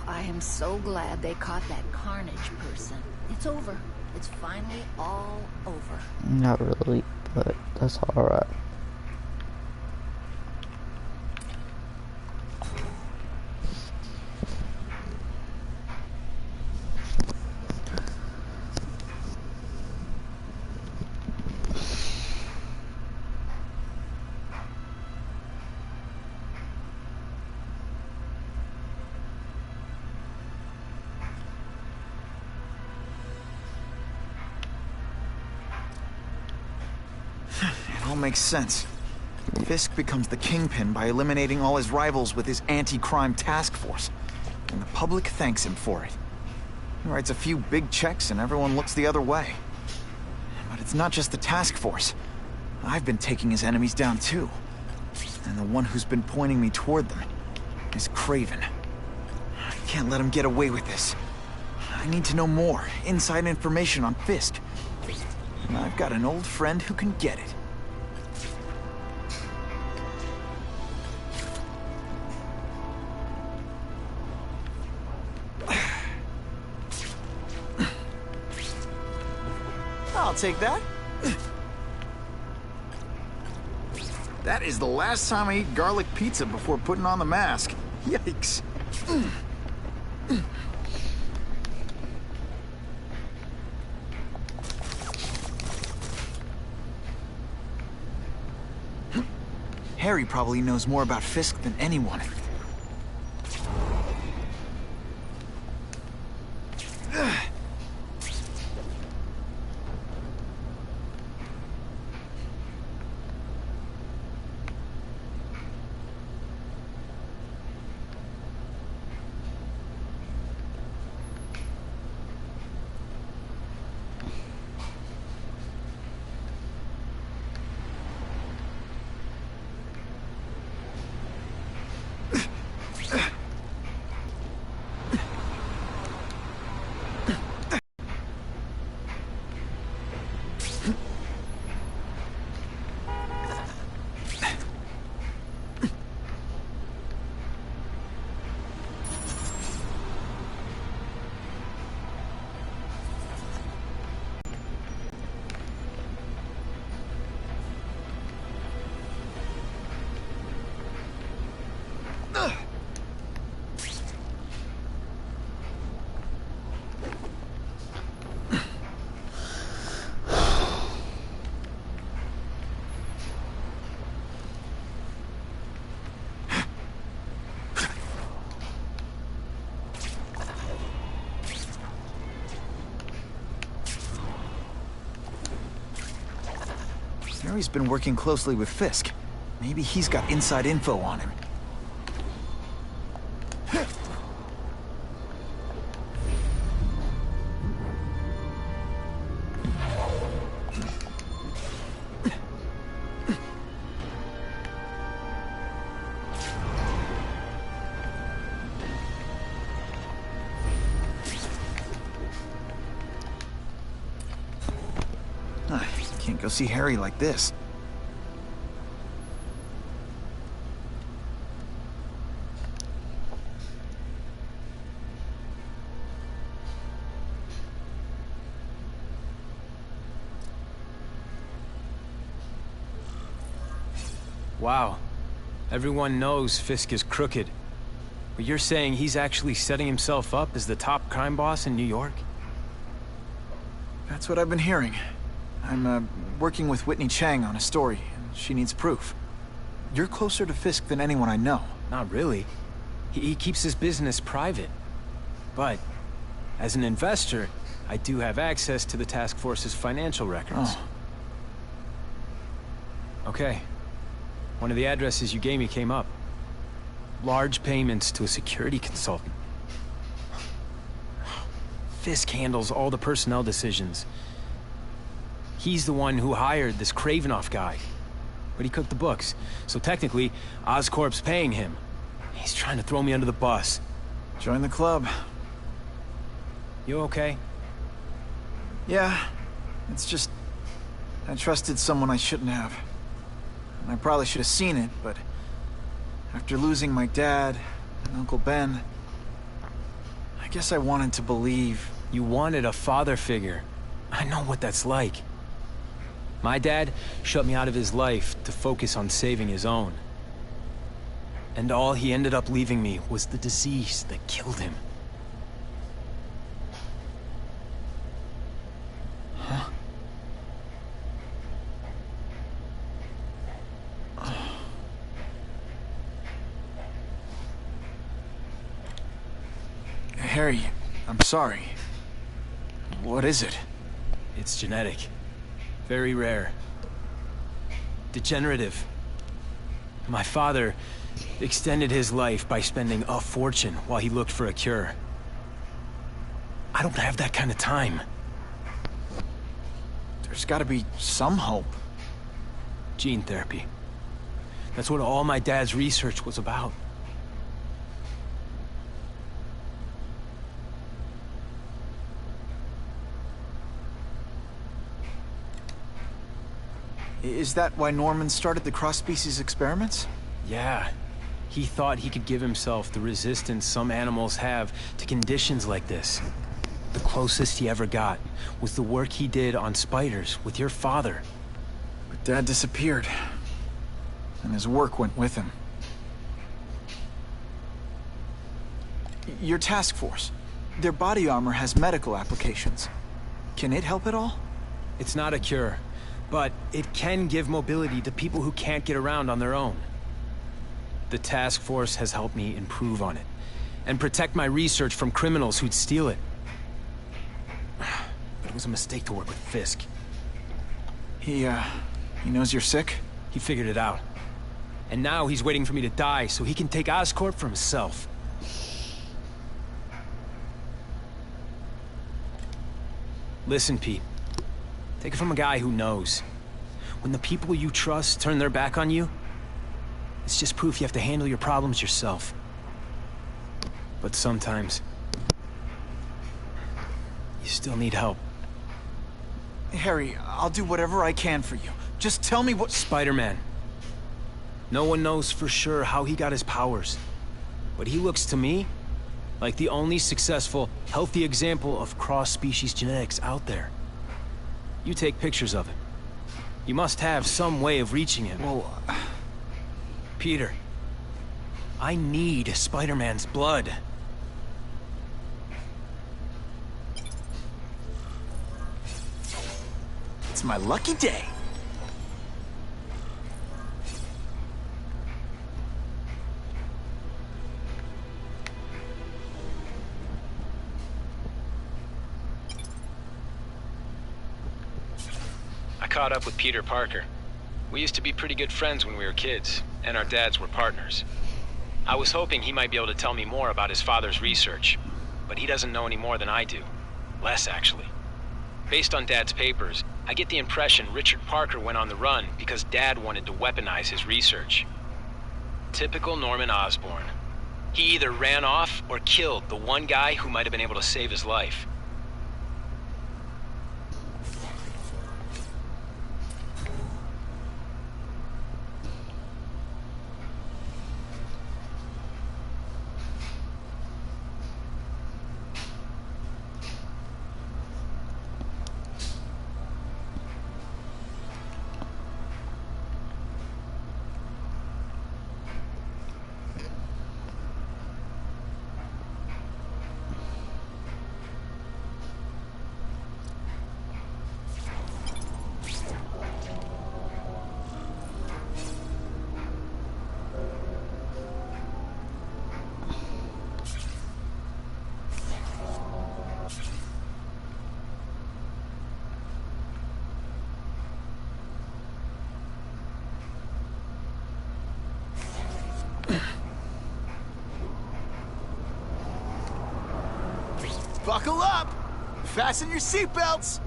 Speaker 18: I am so glad they caught that Carnage person. It's over. It's finally all over.
Speaker 1: Not really, but that's alright.
Speaker 3: all makes sense. Fisk becomes the Kingpin by eliminating all his rivals with his anti-crime task force. And the public thanks him for it. He writes a few big checks and everyone looks the other way. But it's not just the task force. I've been taking his enemies down too. And the one who's been pointing me toward them is Kraven. I can't let him get away with this. I need to know more, inside information on Fisk. And I've got an old friend who can get it. I'll take that. That is the last time I eat garlic pizza before putting on the mask. Yikes. Harry probably knows more about Fisk than anyone. Harry's been working closely with Fisk. Maybe he's got inside info on him. Can't go see Harry like this.
Speaker 15: Wow. Everyone knows Fisk is crooked. But you're saying he's actually setting himself up as the top crime boss in New York?
Speaker 3: That's what I've been hearing. I'm working with Whitney Chang on a story, and she needs proof. You're closer to Fisk than anyone I know.
Speaker 15: Not really. He keeps his business private. But, as an investor, I do have access to the task force's financial records.
Speaker 3: Oh.
Speaker 15: Okay. One of the addresses you gave me came up. Large payments to a security consultant. Fisk handles all the personnel decisions. He's the one who hired this Kravinoff guy. But he cooked the books, so technically, Oscorp's paying him. He's trying to throw me under the bus.
Speaker 3: Join the club.
Speaker 15: You okay?
Speaker 3: Yeah. It's just... I trusted someone I shouldn't have. And I probably should have seen it, but... after losing my dad and Uncle Ben... I guess I wanted to believe...
Speaker 15: You wanted a father figure. I know what that's like. My dad shut me out of his life to focus on saving his own. And all he ended up leaving me was the disease that killed him.
Speaker 3: Huh? Harry, I'm sorry. What is it?
Speaker 15: It's genetic. Very rare. degenerative. My father extended his life by spending a fortune while he looked for a cure. I don't have that kind of time.
Speaker 3: There's gotta be some hope.
Speaker 15: Gene therapy. That's what all my dad's research was about.
Speaker 3: Is that why Norman started the cross-species experiments?
Speaker 15: Yeah. He thought he could give himself the resistance some animals have to conditions like this. The closest he ever got was the work he did on spiders with your father.
Speaker 3: But Dad disappeared. And his work went with him. Your task force. Their body armor has medical applications. Can it help at all?
Speaker 15: It's not a cure, but it can give mobility to people who can't get around on their own. The task force has helped me improve on it, and protect my research from criminals who'd steal it. But it was a mistake to work with Fisk.
Speaker 3: He knows you're sick?
Speaker 15: He figured it out. And now he's waiting for me to die so he can take Oscorp for himself. Listen, Pete. Take it from a guy who knows. When the people you trust turn their back on you, it's just proof you have to handle your problems yourself. But sometimes, you still need help.
Speaker 3: Harry, I'll do whatever I can for you. Just tell me what—
Speaker 15: Spider-Man. No one knows for sure how he got his powers. But he looks to me like the only successful, healthy example of cross-species genetics out there. You take pictures of him. You must have some way of reaching him.
Speaker 3: Well,
Speaker 15: Peter, I need Spider-Man's blood.
Speaker 3: It's my lucky day.
Speaker 15: I caught up with Peter Parker. We used to be pretty good friends when we were kids, and our dads were partners. I was hoping he might be able to tell me more about his father's research, but he doesn't know any more than I do. Less, actually. Based on Dad's papers, I get the impression Richard Parker went on the run because Dad wanted to weaponize his research. Typical Norman Osborn. He either ran off or killed the one guy who might have been able to save his life.
Speaker 2: Buckle up! Fasten your seatbelts!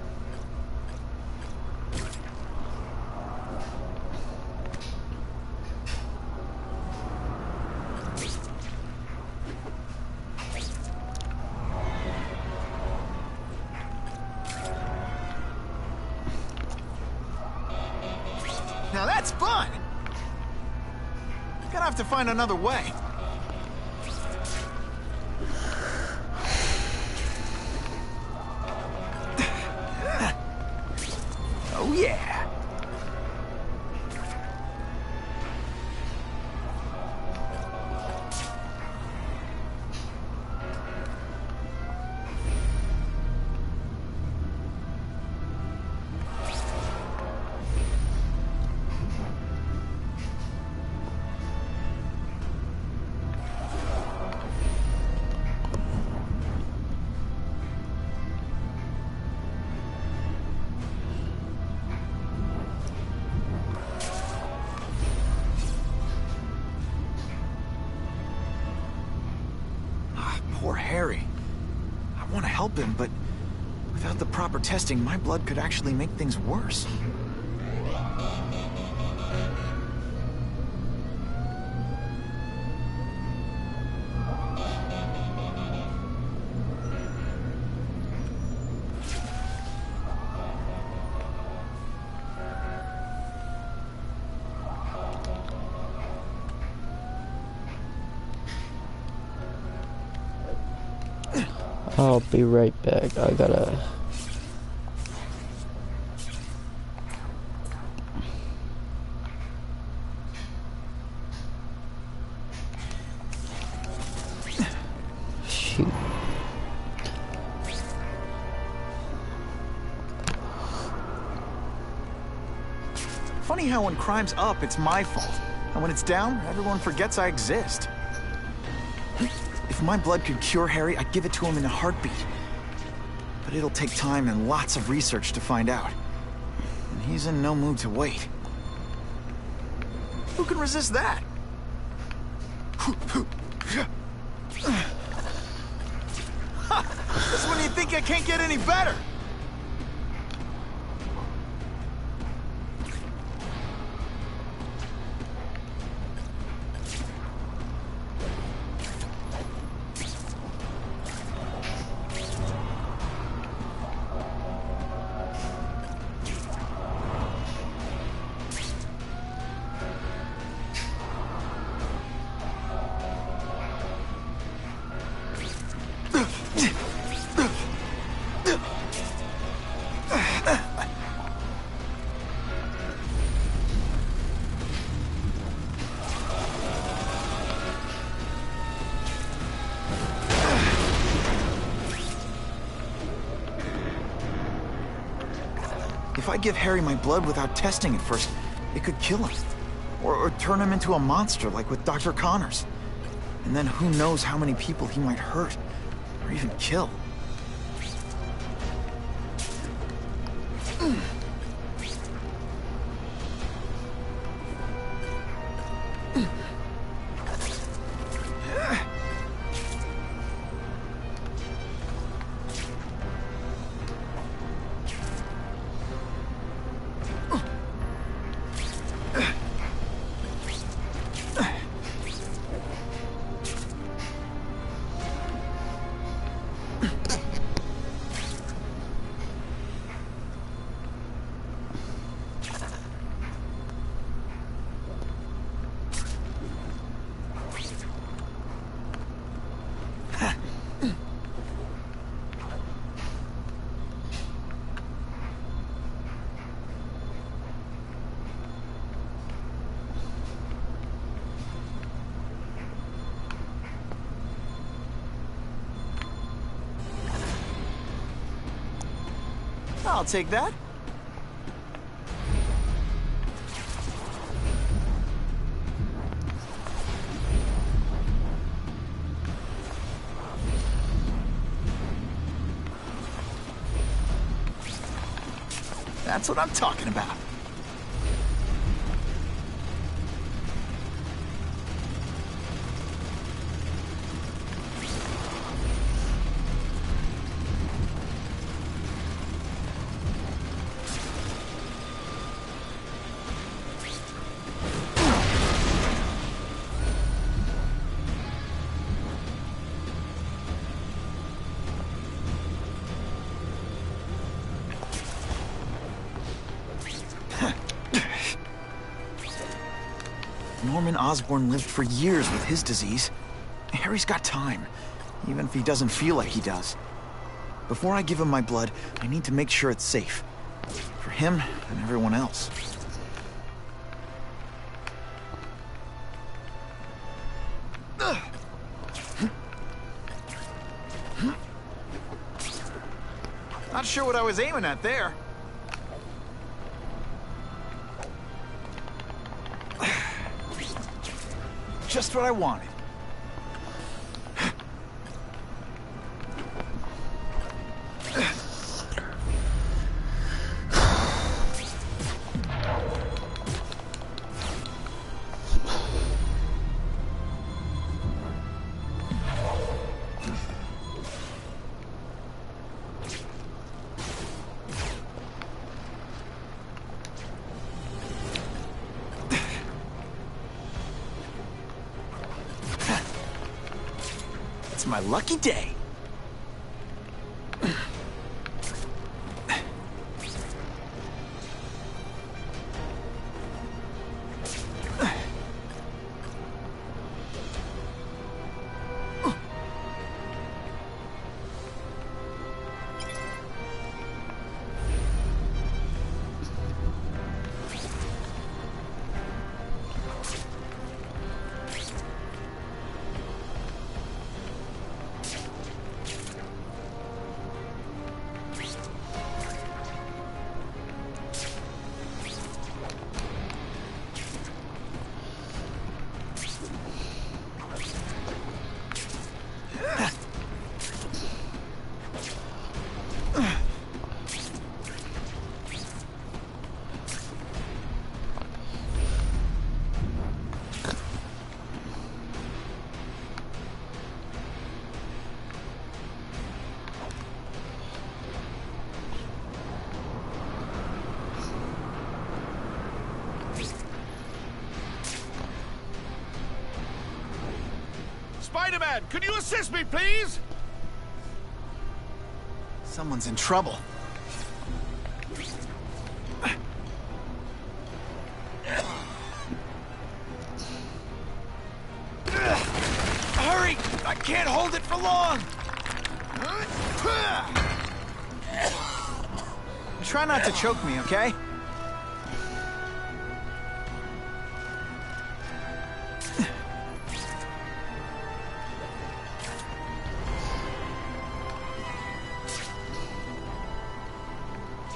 Speaker 2: Now that's fun! Gonna have to find another way. Oh yeah!
Speaker 3: Harry. I want to help him, but without the proper testing, my blood could actually make things worse.
Speaker 1: I'll be right back. I gotta... Shoot.
Speaker 3: Funny how when crime's up, it's my fault. And when it's down, everyone forgets I exist. If my blood could cure Harry, I'd give it to him in a heartbeat. But it'll take time and lots of research to find out. And he's in no mood to wait. Who can resist that? That's when you think I can't get any better! If I give Harry my blood without testing it first, it could kill him. Or turn him into a monster like with Dr. Connors. And then who knows how many people he might hurt, or even kill. I'll take that. That's what I'm talking about. Norman Osborn lived for years with his disease. Harry's got time, even if he doesn't feel like he does. Before I give him my blood, I need to make sure it's safe. For him and everyone else. Not sure what I was aiming at there. Just what I wanted. my lucky day.
Speaker 4: Spider-Man, can you assist me, please?
Speaker 3: Someone's in trouble. Hurry! I can't hold it for long! Try not to choke me, okay?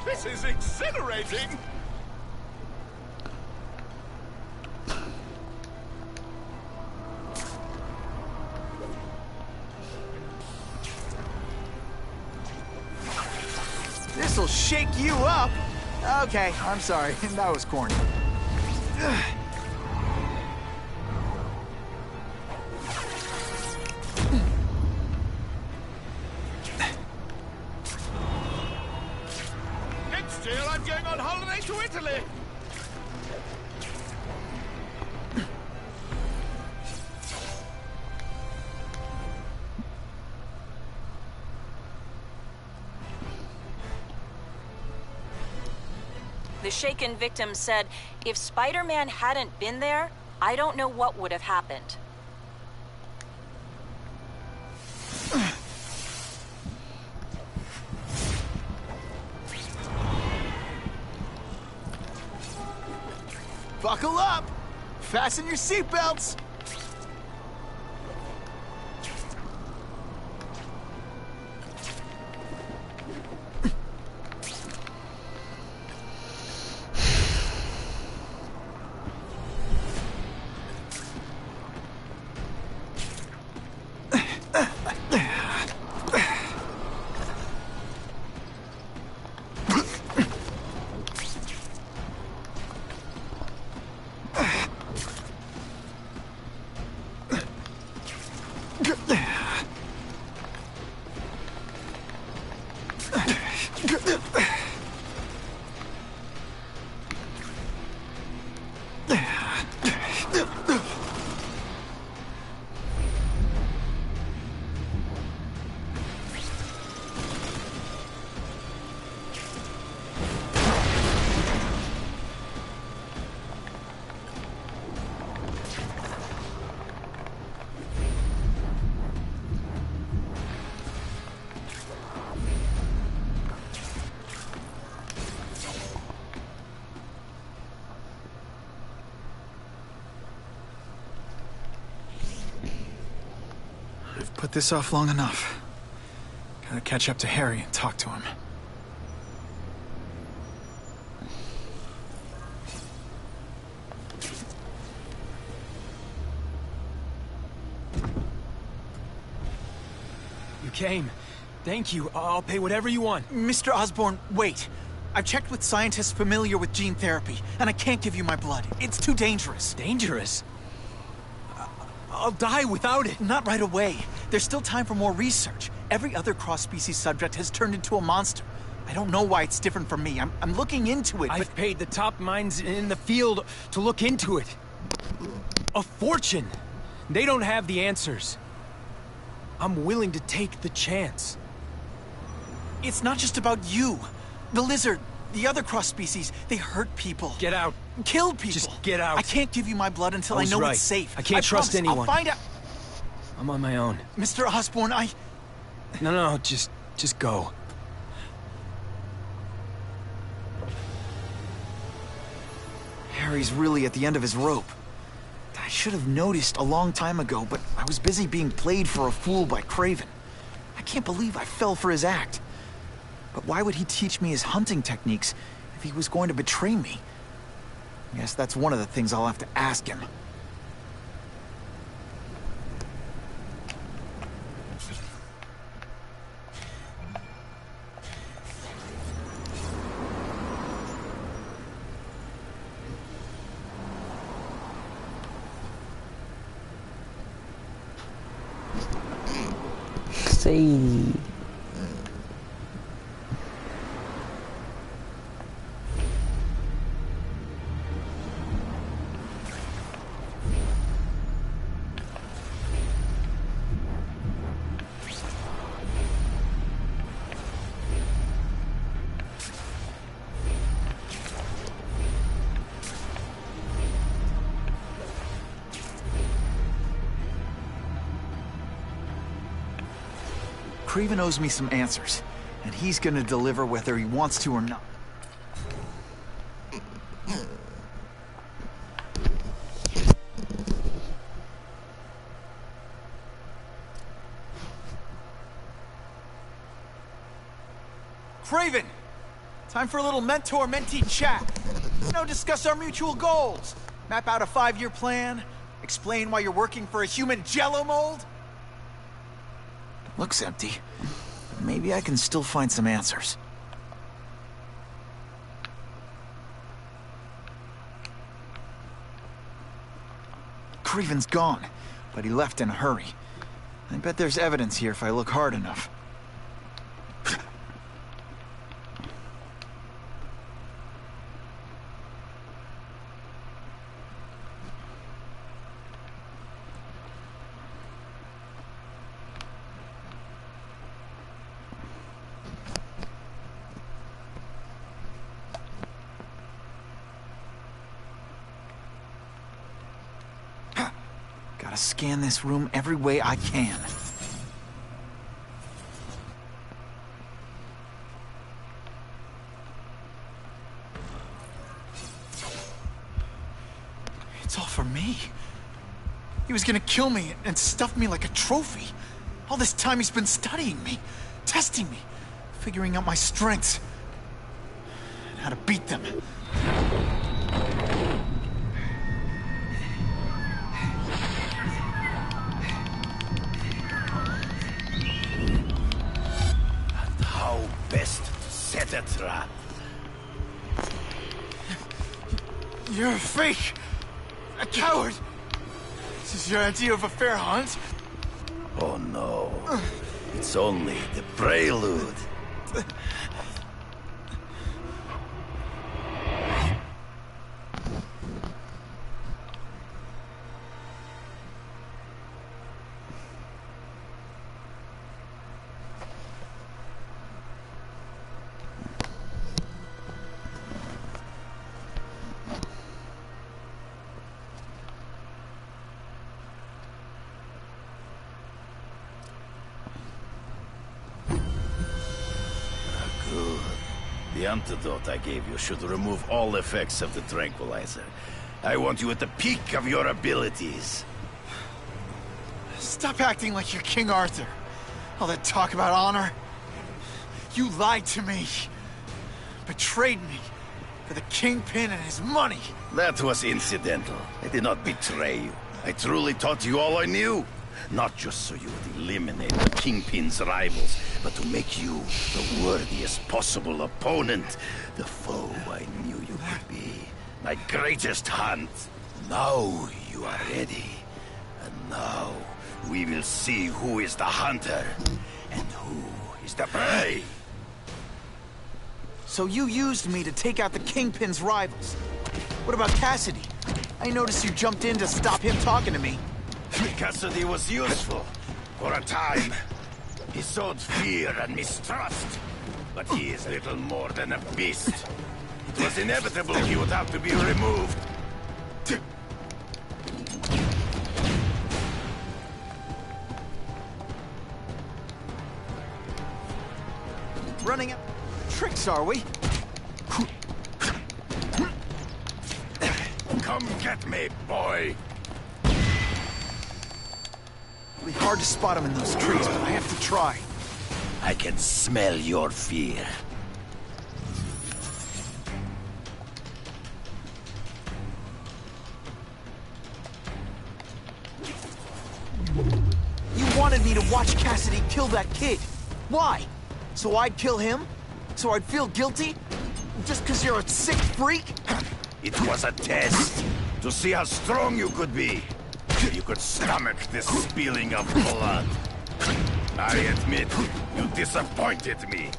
Speaker 4: This is exhilarating!
Speaker 3: This'll shake you up! Okay, I'm sorry. That was corny.
Speaker 4: Next year I'm going on holiday to Italy!
Speaker 19: The shaken victim said, if Spider-Man hadn't been there, I don't know what would have happened.
Speaker 3: Buckle up! Fasten your seatbelts! Put this off long enough. Gotta catch up to Harry and talk to him.
Speaker 15: You came. Thank you. I'll pay whatever you want.
Speaker 3: Mr. Osborn, wait. I've checked with scientists familiar with gene therapy, and I can't give you my blood. It's too dangerous.
Speaker 15: Dangerous? I'll die without it.
Speaker 3: Not right away. There's still time for more research. Every other cross-species subject has turned into a monster. I don't know why it's different from me. I'm looking into it,
Speaker 15: I've paid the top minds in the field to look into it. A fortune. They don't have the answers. I'm willing to take the chance.
Speaker 2: It's not just about you. The lizard, the other cross species, they hurt people.
Speaker 15: Get out.
Speaker 2: Kill people.
Speaker 15: Just get out.
Speaker 2: I can't give you my blood until I
Speaker 15: was
Speaker 2: know
Speaker 15: right.
Speaker 2: it's safe.
Speaker 15: I can't trust
Speaker 2: promise.
Speaker 15: anyone.
Speaker 2: I'll find out.
Speaker 15: I'm on my own.
Speaker 2: Mr. Osborn,
Speaker 15: No, just go.
Speaker 3: Harry's really at the end of his rope. I should have noticed a long time ago, but I was busy being played for a fool by Craven. I can't believe I fell for his act. But why would he teach me his hunting techniques if he was going to betray me? I guess that's one of the things I'll have to ask him.
Speaker 1: Say.
Speaker 3: Craven owes me some answers, and he's gonna deliver whether he wants to or not.
Speaker 2: Craven! Time for a little mentor-mentee chat. Discuss our mutual goals. Map out a 5-year plan. Explain why you're working for a human jello mold.
Speaker 3: Looks empty. Maybe I can still find some answers. Craven's gone, but he left in a hurry. I bet there's evidence here if I look hard enough. Gotta scan this room every way I can. It's all for me. He was gonna kill me and stuff me like a trophy. All this time he's been studying me, testing me, figuring out my strengths, and how to beat them.
Speaker 14: Best to set a trap.
Speaker 2: You're a fake! A coward! This is your idea of a fair hunt?
Speaker 14: Oh no. It's only the prelude. The antidote I gave you should remove all effects of the tranquilizer. I want you at the peak of your abilities.
Speaker 2: Stop acting like you're King Arthur. All that talk about honor. You lied to me. Betrayed me. For the Kingpin and his money.
Speaker 14: That was incidental. I did not betray you. I truly taught you all I knew. Not just so you would eliminate the Kingpin's rivals, but to make you the worthiest possible opponent. The foe I knew you could be. My greatest hunt. Now you are ready. And now we will see who is the hunter and who is the prey.
Speaker 2: So you used me to take out the Kingpin's rivals. What about Cassidy? I noticed you jumped in to stop him talking to me.
Speaker 14: Cassidy was useful. For a time, he sowed fear and mistrust. But he is little more than a beast. It was inevitable he would have to be removed.
Speaker 3: Running out tricks, are we?
Speaker 14: Come get me, boy.
Speaker 3: It'll be hard to spot him in those trees, but I have to try.
Speaker 14: I can smell your fear.
Speaker 3: You wanted me to watch Cassidy kill that kid. Why? So I'd kill him? So I'd feel guilty? Just because you're a sick freak?
Speaker 14: It was a test to see how strong you could be. You could stomach this spilling of blood. I admit, you disappointed me.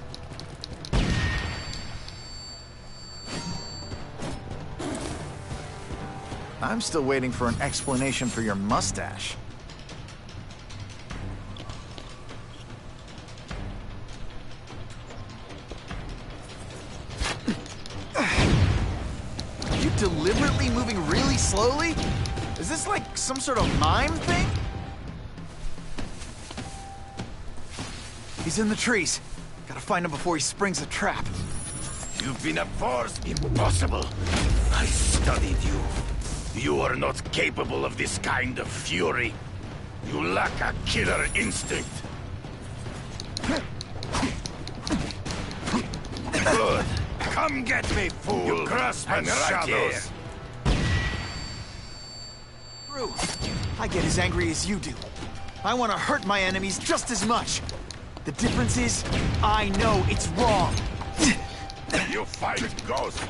Speaker 3: I'm still waiting for an explanation for your mustache. Are you deliberately moving really slowly? Is this like some sort of mime thing? He's in the trees. Gotta find him before he springs a trap.
Speaker 14: You've been a force impossible. I studied you. You are not capable of this kind of fury. You lack a killer instinct. Good. Come get me, fool. You grasp at shadows.
Speaker 3: True. I get as angry as you do. I want to hurt my enemies just as much. The difference is, I know it's wrong.
Speaker 14: You fight ghosts.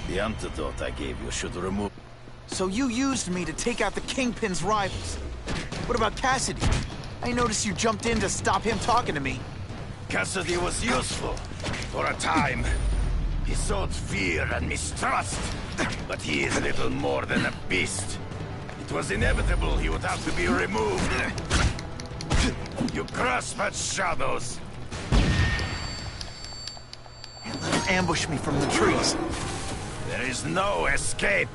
Speaker 14: The antidote I gave you should remove...
Speaker 3: So you used me to take out the Kingpin's rivals. What about Cassidy? I noticed you jumped in to stop him talking to me.
Speaker 14: Cassidy was useful. For a time. He sowed fear and mistrust. But he is little more than a beast. It was inevitable he would have to be removed. You grasp at shadows.
Speaker 3: And let him ambush me from the trees.
Speaker 14: There is no escape.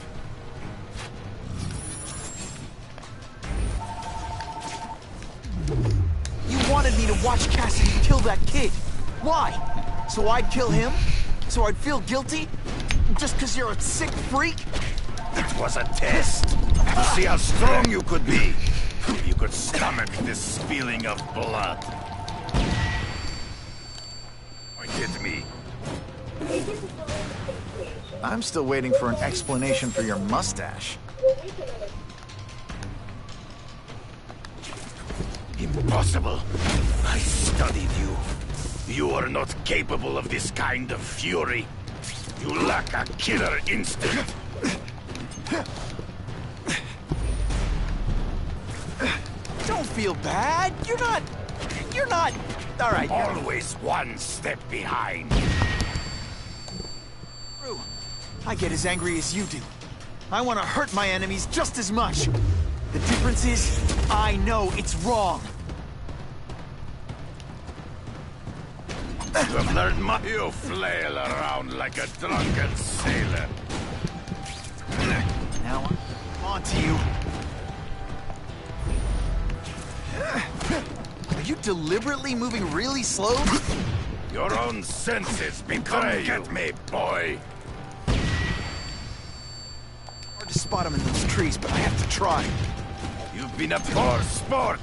Speaker 3: You wanted me to watch Cassidy kill that kid. Why? So I'd kill him? So I'd feel guilty? Just because you're a sick freak?
Speaker 14: It was a test to see how strong you could be. You could stomach this spilling of blood. Point at me.
Speaker 3: I'm still waiting for an explanation for your mustache.
Speaker 14: Impossible. I studied you. You are not capable of this kind of fury. You lack a killer instinct.
Speaker 3: Don't feel bad. You're not... All right.
Speaker 14: Always one step behind.
Speaker 3: True. I get as angry as you do. I want to hurt my enemies just as much. The difference is, I know it's wrong.
Speaker 14: You have learned much. You flail around like a drunken sailor.
Speaker 3: Now I'm on to you. Are you deliberately moving really slow?
Speaker 14: Your own senses betray you. Come get me, boy.
Speaker 3: Hard to spot him in those trees, but I have to try.
Speaker 14: You've been a poor sport.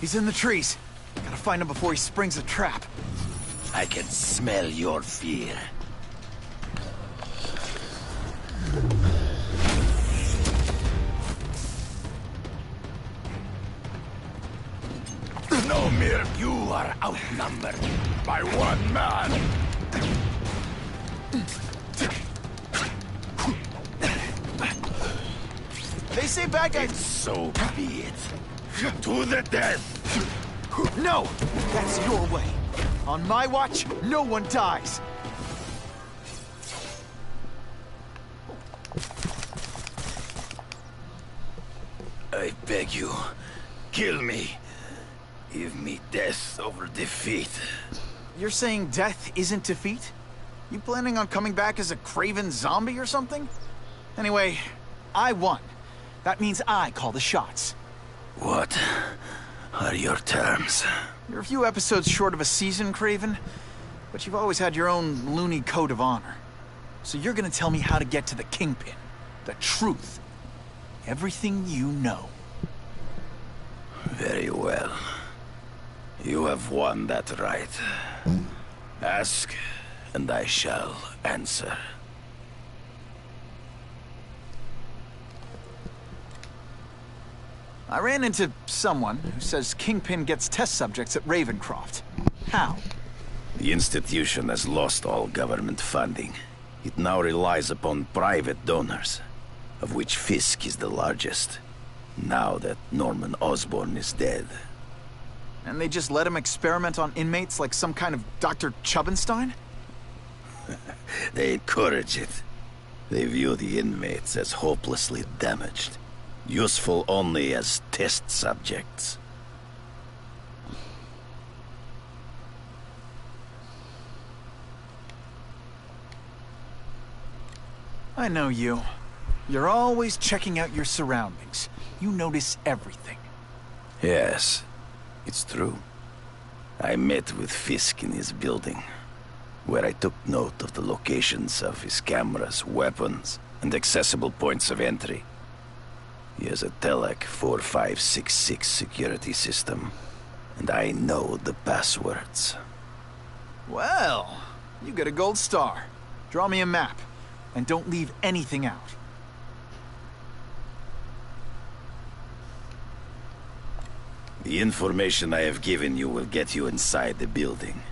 Speaker 3: He's in the trees. Gotta find him before he springs a trap.
Speaker 14: I can smell your fear. No, Mir, you are outnumbered by one man.
Speaker 3: They say bad guys...
Speaker 14: So be it. To the death!
Speaker 3: No! That's your way. On my watch, no one dies.
Speaker 14: I beg you, kill me. Give me death over defeat.
Speaker 3: You're saying death isn't defeat? You planning on coming back as a craven zombie or something? Anyway, I won. That means I call the shots.
Speaker 14: What are your terms?
Speaker 3: You're a few episodes short of a season, Craven, but you've always had your own loony code of honor. So you're gonna tell me how to get to the Kingpin. The truth. Everything you know.
Speaker 14: Very well. You have won that right. Ask, and I shall answer.
Speaker 3: I ran into someone who says Kingpin gets test subjects at Ravencroft. How?
Speaker 14: The institution has lost all government funding. It now relies upon private donors, of which Fisk is the largest, now that Norman Osborn is dead.
Speaker 3: And they just let him experiment on inmates like some kind of Dr. Chubbenstein?
Speaker 14: They encourage it. They view the inmates as hopelessly damaged, useful only as test subjects.
Speaker 3: I know you. You're always checking out your surroundings. You notice everything.
Speaker 14: Yes, it's true. I met with Fisk in his building, where I took note of the locations of his cameras, weapons, and accessible points of entry. He has a Telec 4566 security system, and I know the passwords.
Speaker 3: Well, you get a gold star. Draw me a map, and don't leave anything out.
Speaker 14: The information I have given you will get you inside the building,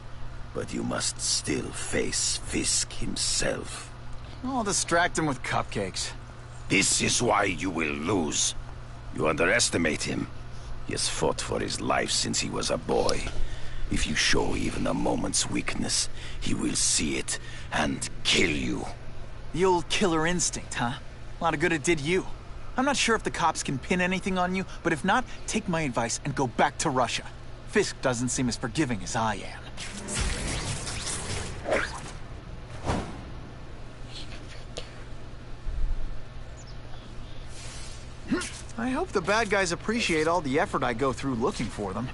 Speaker 14: but you must still face Fisk himself.
Speaker 3: I'll distract him with cupcakes.
Speaker 14: This is why you will lose. You underestimate him. He has fought for his life since he was a boy. If you show even a moment's weakness, he will see it and kill you.
Speaker 3: The old killer instinct, huh? A lot of good it did you. I'm not sure if the cops can pin anything on you, but if not, take my advice and go back to Russia. Fisk doesn't seem as forgiving as I am. I hope the bad guys appreciate all the effort I go through looking for them.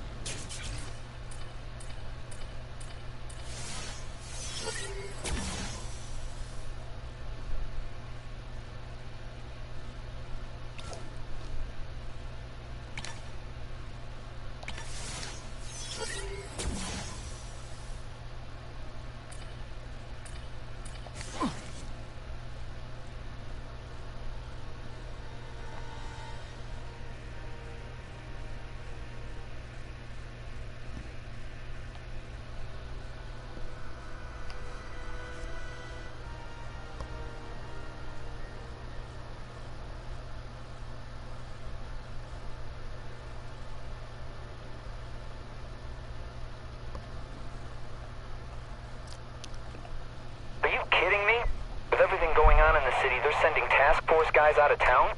Speaker 10: They're sending task force guys out of town?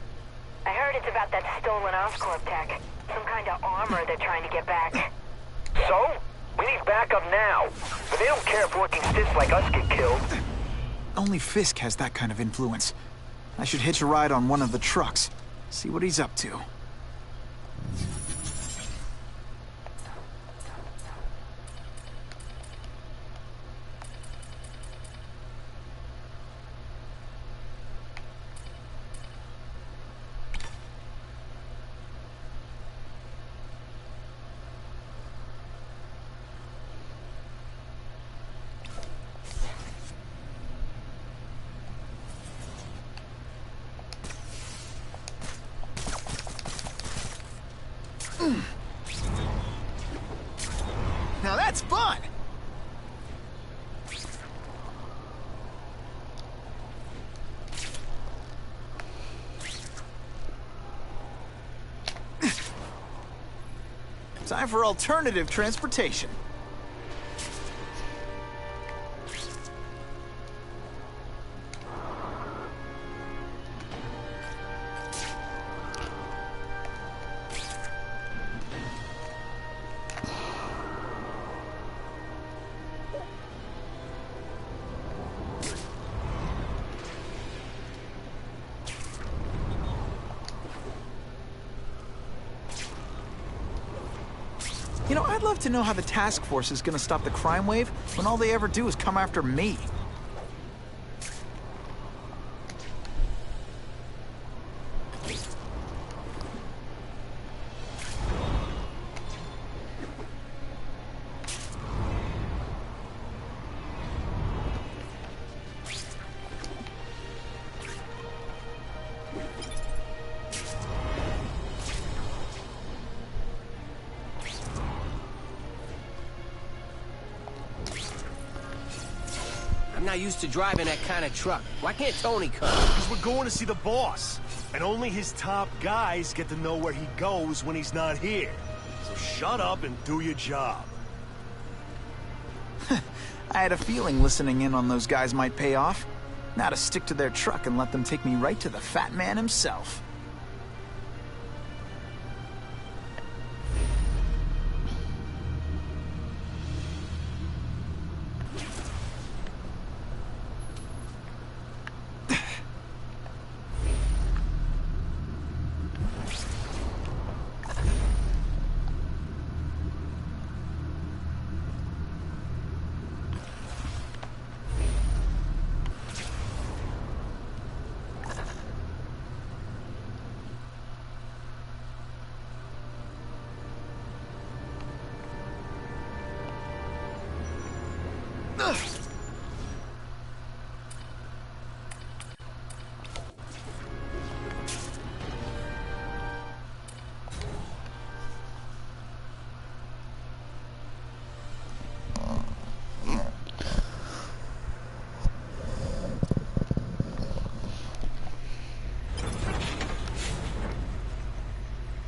Speaker 9: I heard it's about that stolen Oscorp tech. Some kind of armor they're trying to get back.
Speaker 10: So? We need backup now. But they don't care if working stiffs like us get killed.
Speaker 3: Only Fisk has that kind of influence. I should hitch a ride on one of the trucks. See what he's up to. Time for alternative transportation. You know, I'd love to know how the task force is gonna stop the crime wave when all they ever do is come after me.
Speaker 20: I'm not used to driving that kind of truck. Why can't Tony come?
Speaker 12: Because we're going to see the boss. And only his top guys get to know where he goes when he's not here. So shut up and do your job.
Speaker 3: I had a feeling listening in on those guys might pay off. Now to stick to their truck and let them take me right to the fat man himself.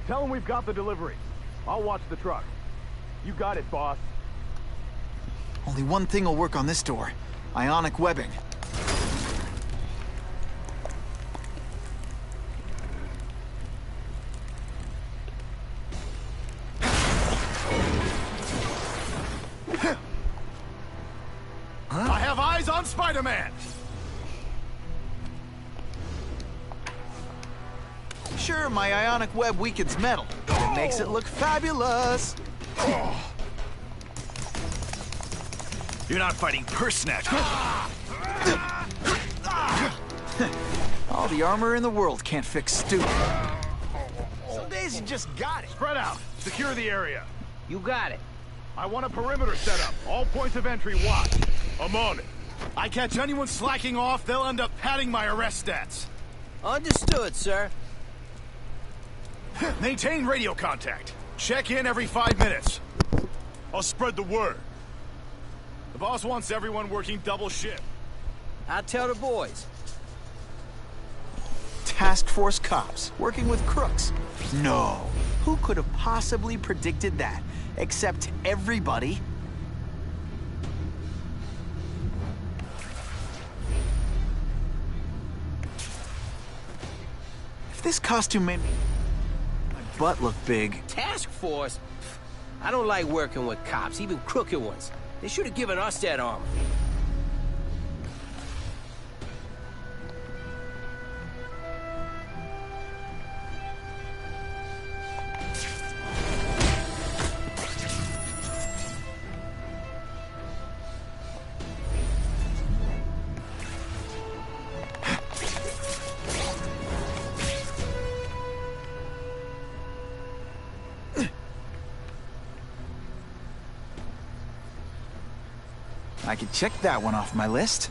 Speaker 11: Tell him we've got the delivery. I'll watch the truck. You got it, boss.
Speaker 3: Only one thing will work on this door. Ionic webbing.
Speaker 13: I have eyes on Spider-Man!
Speaker 3: Sure, my ionic web weakens metal, but it makes it look fabulous.
Speaker 13: You're not fighting purse snatchers.
Speaker 3: All the armor in the world can't fix stupid.
Speaker 13: Some days you just got it. Spread out. Secure the area.
Speaker 20: You got it.
Speaker 11: I want a perimeter set up. All points of entry watched.
Speaker 13: I'm on it. I catch anyone slacking off, they'll end up padding my arrest stats.
Speaker 20: Understood, sir.
Speaker 13: Maintain radio contact. Check in every 5 minutes.
Speaker 12: I'll spread the word.
Speaker 13: The boss wants everyone working double shift.
Speaker 20: I'll tell the boys.
Speaker 3: Task force cops working with crooks. No. Who could have possibly predicted that? Except everybody. If this costume made my butt look big.
Speaker 20: Task force? I don't like working with cops, even crooked ones. They should have given us that armor.
Speaker 3: I could check that one off my list.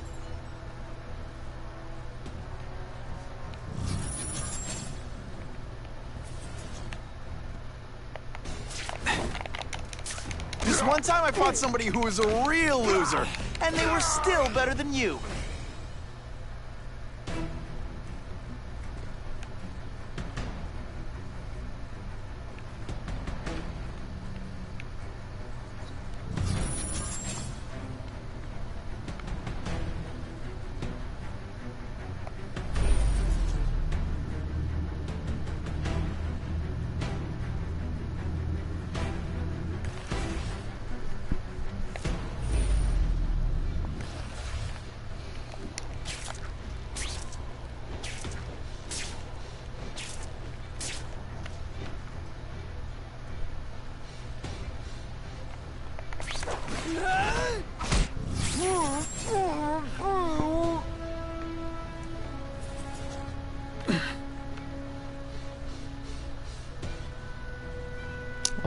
Speaker 3: This one time I fought somebody who was a real loser, and they were still better than you.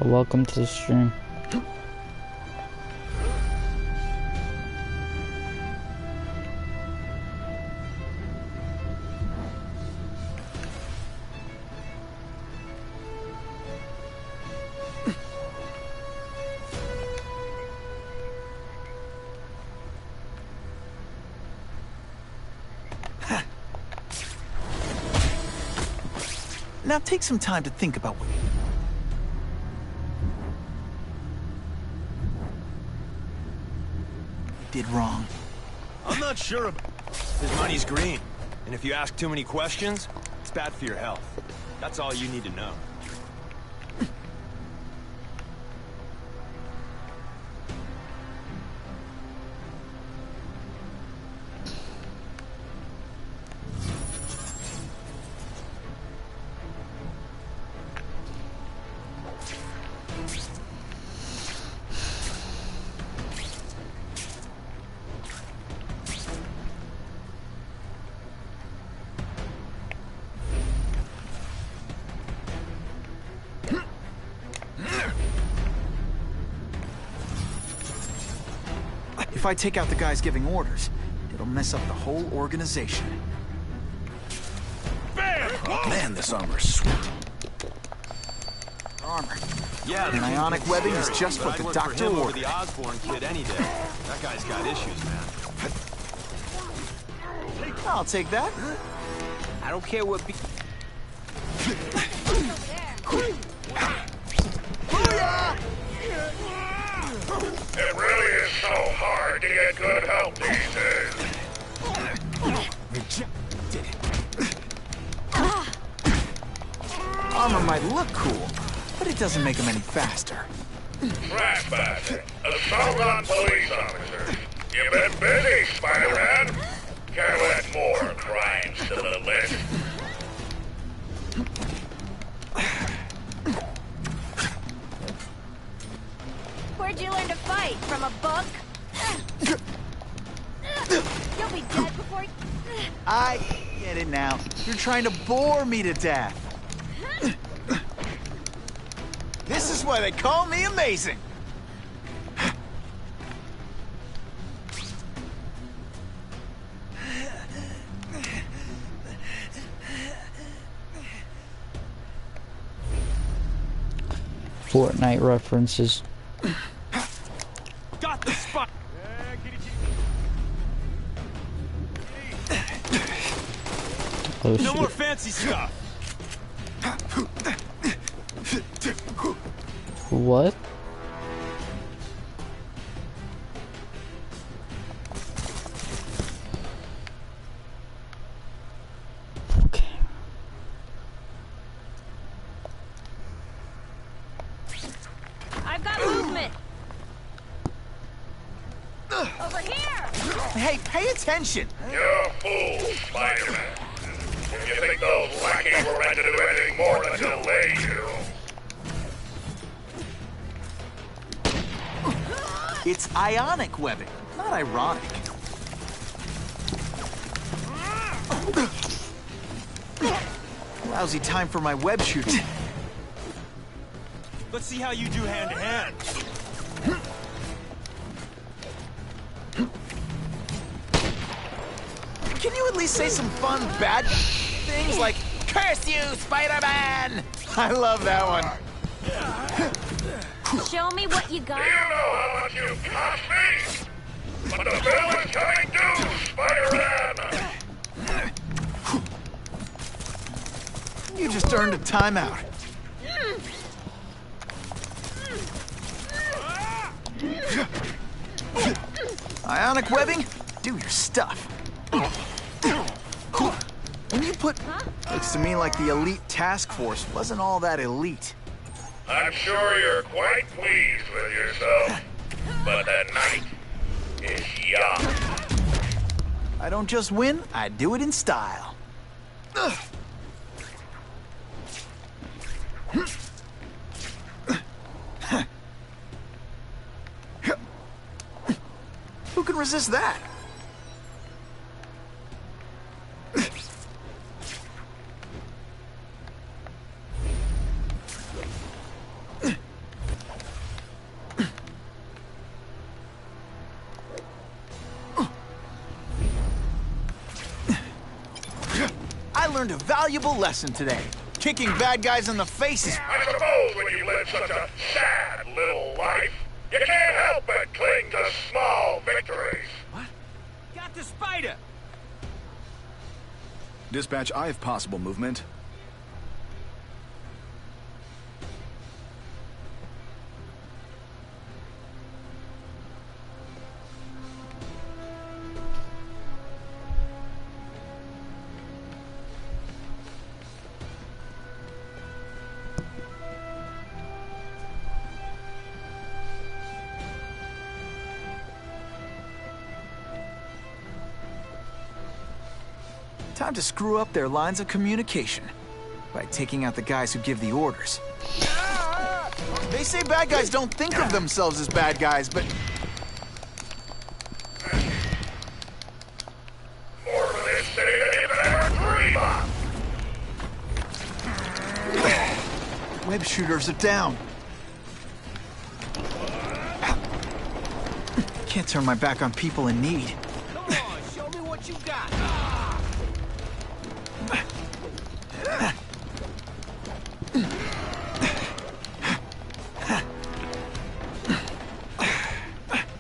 Speaker 1: But welcome to the stream.
Speaker 3: Now take some time to think about what you did wrong.
Speaker 15: I'm not sure about... His money's green. And if you ask too many questions, it's bad for your health. That's all you need to know.
Speaker 3: If I take out the guys giving orders, it'll mess up the whole organization.
Speaker 14: Oh, man, this armor's sweet.
Speaker 3: Armor.
Speaker 15: Yeah,
Speaker 3: and ionic webbing is just what the doctor
Speaker 15: over
Speaker 3: ordered.
Speaker 15: the Osborn kid any day. That guy's got issues, man.
Speaker 3: I'll take that.
Speaker 20: I don't care what...
Speaker 4: It really is so hard to get good help these days.
Speaker 3: Armor might look cool, but it doesn't make them any faster.
Speaker 4: Trespasser, assault on police officers. You've been busy, Spider-Man. Can't let more crimes to the list.
Speaker 5: Where'd you learn to fight? From a book? You'll be dead before...
Speaker 3: I get it now. You're trying to bore me to death. This is why they call me amazing.
Speaker 1: Fortnite references.
Speaker 15: Got the spot.
Speaker 1: Oh,
Speaker 15: no
Speaker 1: shit.
Speaker 15: more fancy stuff.
Speaker 1: What? Okay.
Speaker 5: I've got movement! Over here!
Speaker 3: Hey, pay attention!
Speaker 4: You're a fool, Spider-Man. If you think those lackeys were meant to do anything more than delay you...
Speaker 3: It's ionic webbing, not ironic. Lousy time for my web shooting.
Speaker 15: Let's see how you do hand-to-hand.
Speaker 3: Can you at least say some fun, bad things like, "Curse you, Spider-Man"? I love that one.
Speaker 5: Show me what you got.
Speaker 4: Do you know how much you cost me? But the bill is coming due, Spider-Man!
Speaker 3: You just earned a timeout. Ionic webbing, do your stuff. When you put... Looks to me like the elite task force wasn't all that elite.
Speaker 4: I'm sure you're quite pleased with yourself, but the night is young.
Speaker 3: I don't just win, I do it in style. Who can resist that? learned a valuable lesson today. Kicking bad guys in the faces.
Speaker 4: I suppose when you live such a sad little life, you can't help but cling to small victories.
Speaker 20: What? Got the spider!
Speaker 7: Dispatch, I have possible movement.
Speaker 3: Time to screw up their lines of communication by taking out the guys who give the orders. They say bad guys don't think of themselves as bad guys, but...
Speaker 4: More for this city than you could ever dream of.
Speaker 3: Web shooters are down. Can't turn my back on people in need.
Speaker 20: Come on, show me what you got.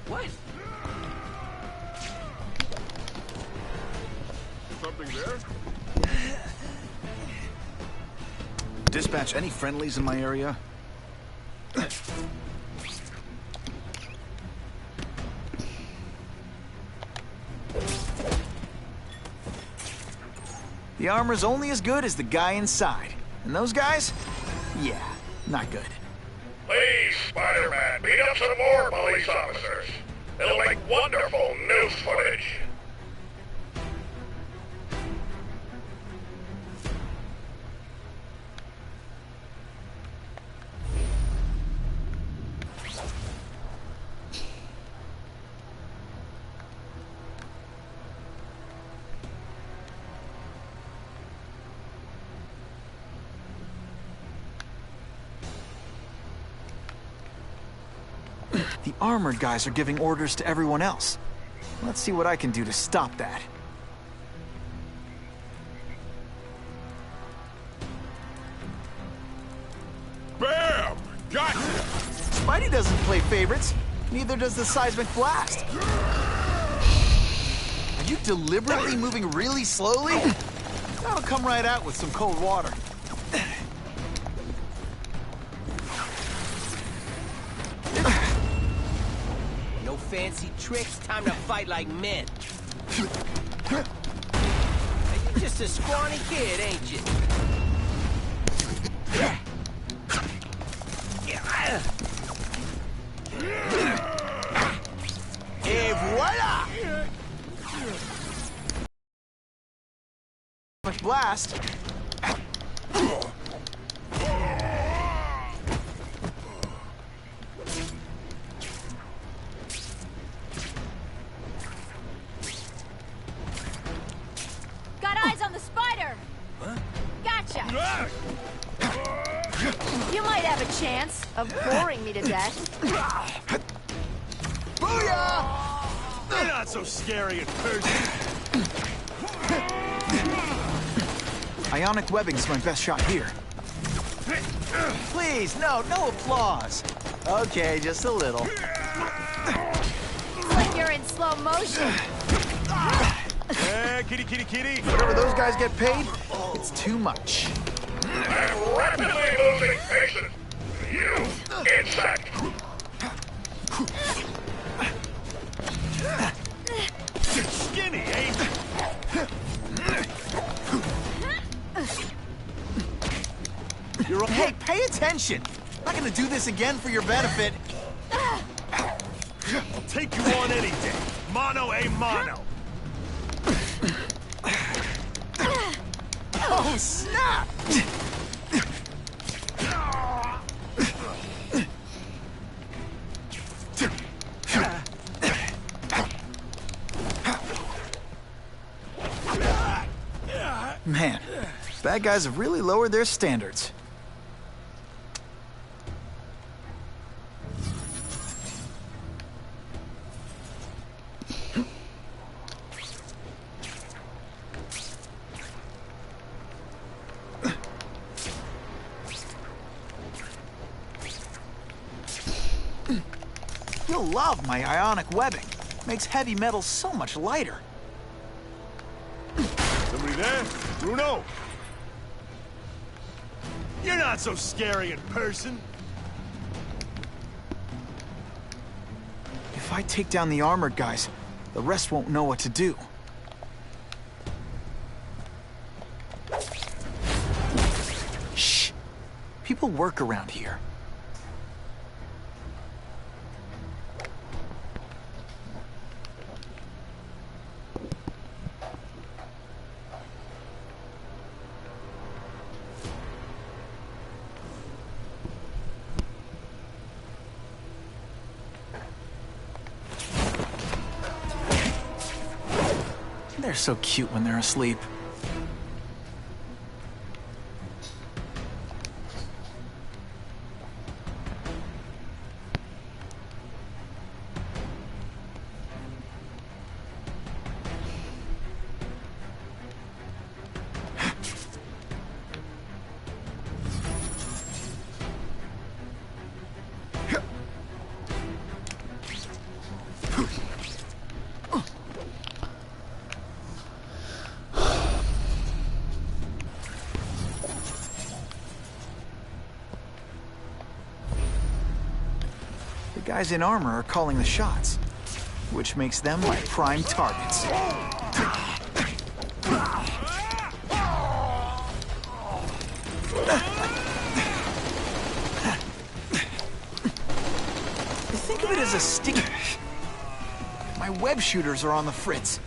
Speaker 12: What? Something there?
Speaker 7: Dispatch, any friendlies in my area?
Speaker 3: The armor's only as good as the guy inside. And those guys? Yeah, not good.
Speaker 4: Please, Spider-Man, beat up some more police officers. It'll make wonderful news footage.
Speaker 3: The armored guys are giving orders to everyone else. Let's see what I can do to stop that.
Speaker 12: Bam! Gotcha!
Speaker 3: Spidey doesn't play favorites. Neither does the seismic blast. Are you deliberately moving really slowly? That'll come right out with some cold water.
Speaker 20: No fancy tricks, time to fight like men. You're just a scrawny kid, ain't you?
Speaker 3: Et voila! Blast.
Speaker 5: Got eyes on the spider!
Speaker 20: Huh?
Speaker 5: Gotcha! You might have a chance of boring me to death.
Speaker 3: Booyah!
Speaker 12: They're not so scary at first.
Speaker 3: Ionic webbing's my best shot here. Please, no applause. Okay, just a little.
Speaker 5: It's like you're in slow motion.
Speaker 12: Kitty, kitty, kitty.
Speaker 3: Whatever those guys get paid, it's too much.
Speaker 4: I'm rapidly losing patience. You insect.
Speaker 12: Skinny, ain't you?
Speaker 3: Hey, pay attention. I'm not gonna do this again for your benefit.
Speaker 12: I'll take you on any day. Mano a mano.
Speaker 3: Oh, snap! Man, bad guys have really lowered their standards. still love my ionic webbing. Makes heavy metal so much lighter.
Speaker 12: Somebody there? Bruno? You're not so scary in person.
Speaker 3: If I take down the armored guys, the rest won't know what to do. Shh! People work around here. They're so cute when they're asleep. The guys in armor are calling the shots, which makes them my prime targets. Think of it as a sticky. My web shooters are on the fritz.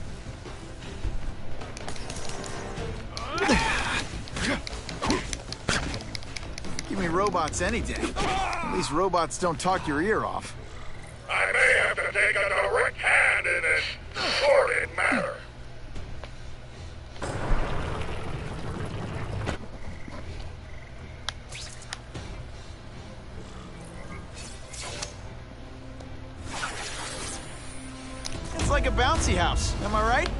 Speaker 3: Give me robots any day. At least robots don't talk your ear off.
Speaker 4: I may have to take a direct hand in this sordid matter.
Speaker 3: It's like a bouncy house, am I right?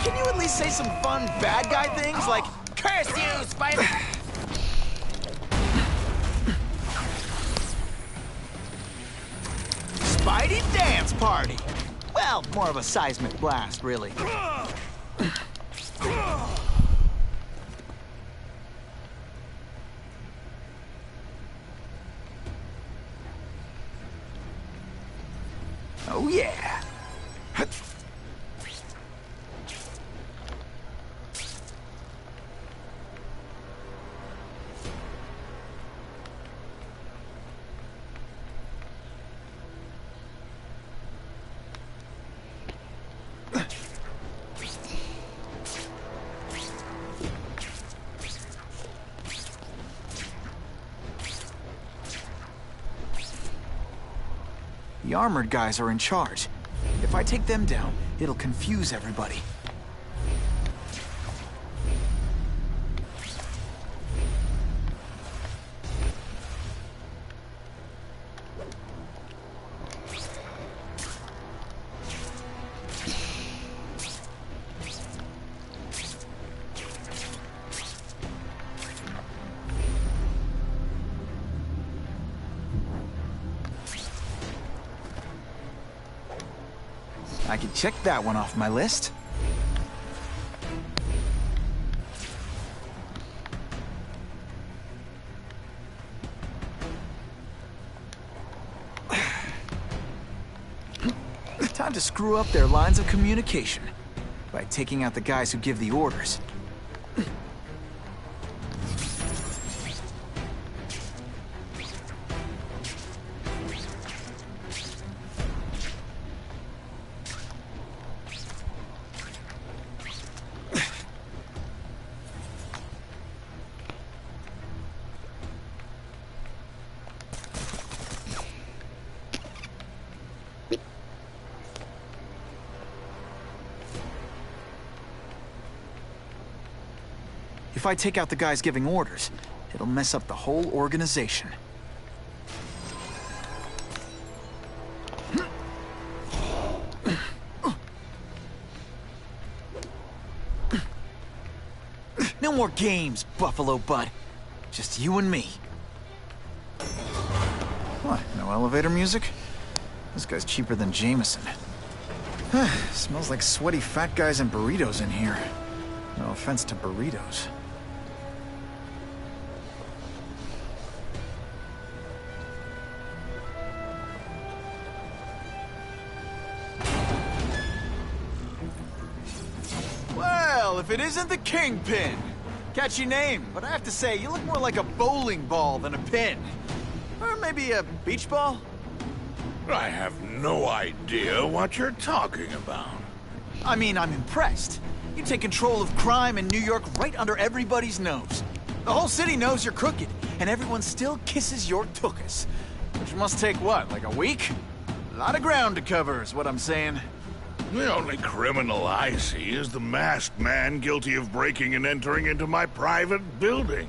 Speaker 3: Can you at least say some fun bad guy things like, "Curse you, Spider"? Spidey dance party. Well, more of a seismic blast, really. Oh yeah. The armored guys are in charge. If I take them down, it'll confuse everybody. I can check that one off my list. Time to screw up their lines of communication by taking out the guys who give the orders. If I take out the guys giving orders, it'll mess up the whole organization. No more games, Buffalo Bud. Just you and me. What, no elevator music? This guy's cheaper than Jameson. Smells like sweaty fat guys and burritos in here. No offense to burritos. Well, if it isn't the Kingpin! Catchy name, but I have to say, you look more like a bowling ball than a pin. Or maybe a beach ball?
Speaker 4: I have no idea what you're talking about.
Speaker 3: I mean, I'm impressed. You take control of crime in New York right under everybody's nose. The whole city knows you're crooked, and everyone still kisses your tuchus. Which must take what, like a week? A lot of ground to cover is what I'm saying.
Speaker 4: The only criminal I see is the masked man guilty of breaking and entering into my private building.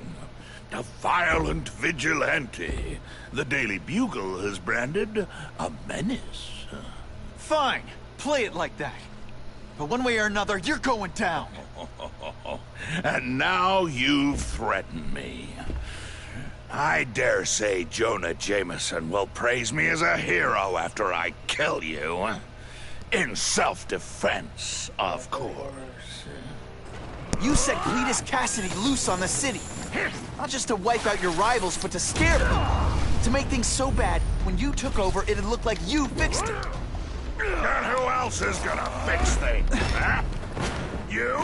Speaker 4: A violent vigilante. The Daily Bugle has branded a menace.
Speaker 3: Fine, play it like that. But one way or another, you're going down.
Speaker 4: And now you've threatened me. I dare say Jonah Jameson will praise me as a hero after I kill you. In self-defense, of course.
Speaker 3: You set Cletus Cassidy loose on the city. Not just to wipe out your rivals, but to scare them. To make things so bad, when you took over, it'd look like you fixed it.
Speaker 4: And who else is gonna fix things, huh? You?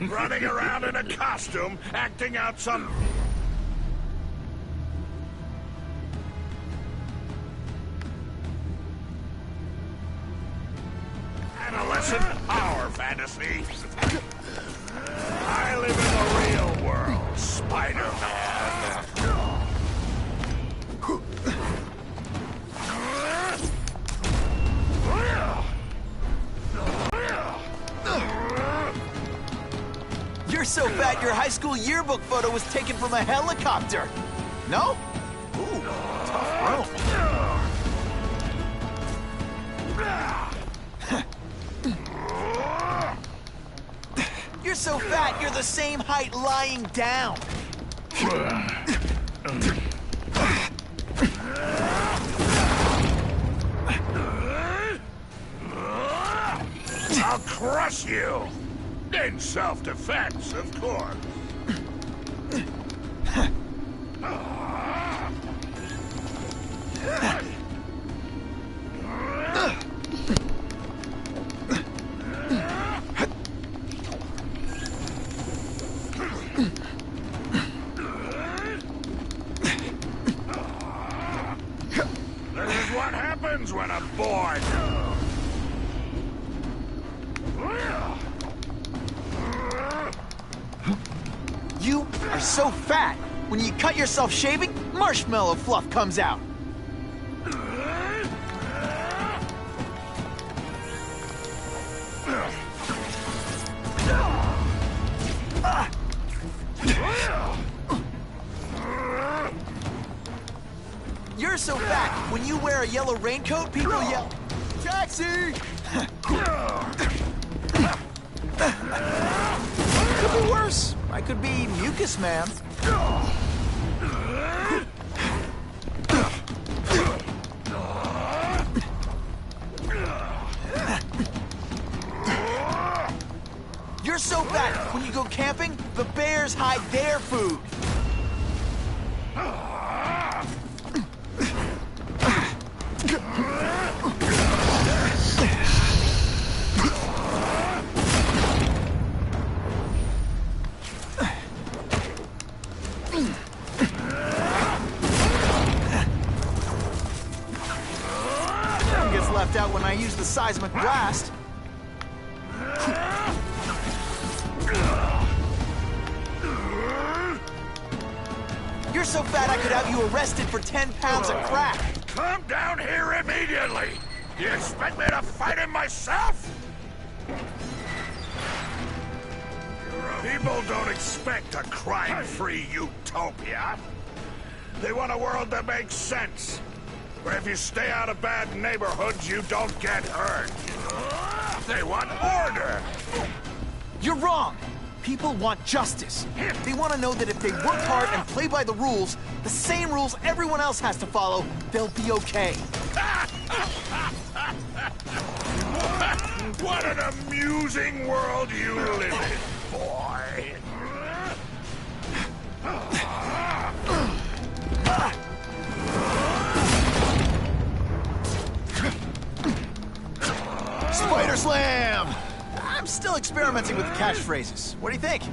Speaker 4: Running around in a costume, acting out some... adolescent power fantasy. I live in the real world, Spider-Man.
Speaker 3: You're so fat your high school yearbook photo was taken from a helicopter. No? Ooh, tough rope. You're so fat, you're the same height lying down.
Speaker 4: I'll crush you! In self-defense, of course. This is what happens when I'm bored.
Speaker 3: You are so fat, when you cut yourself shaving, marshmallow fluff comes out. You're so fat, when you wear a yellow raincoat, people yell, "Taxi!" Could be worse. I could be Mucus Man. You're so fat, when you go camping, the bears hide their food. Gets left out when I use the seismic blast. You're so fat I could have you arrested for 10 pounds of crack.
Speaker 4: Come down here immediately! You expect me to fight him myself? People don't expect a crime-free utopia. They want a world that makes sense. Where if you stay out of bad neighborhoods, you don't get hurt. They want order.
Speaker 3: You're wrong. People want justice. They want to know that if they work hard and play by the rules, the same rules everyone else has to follow, they'll be okay.
Speaker 4: What an amusing world you live in, boy.
Speaker 3: Spider Slam! I'm still experimenting with the catchphrases. What do you think?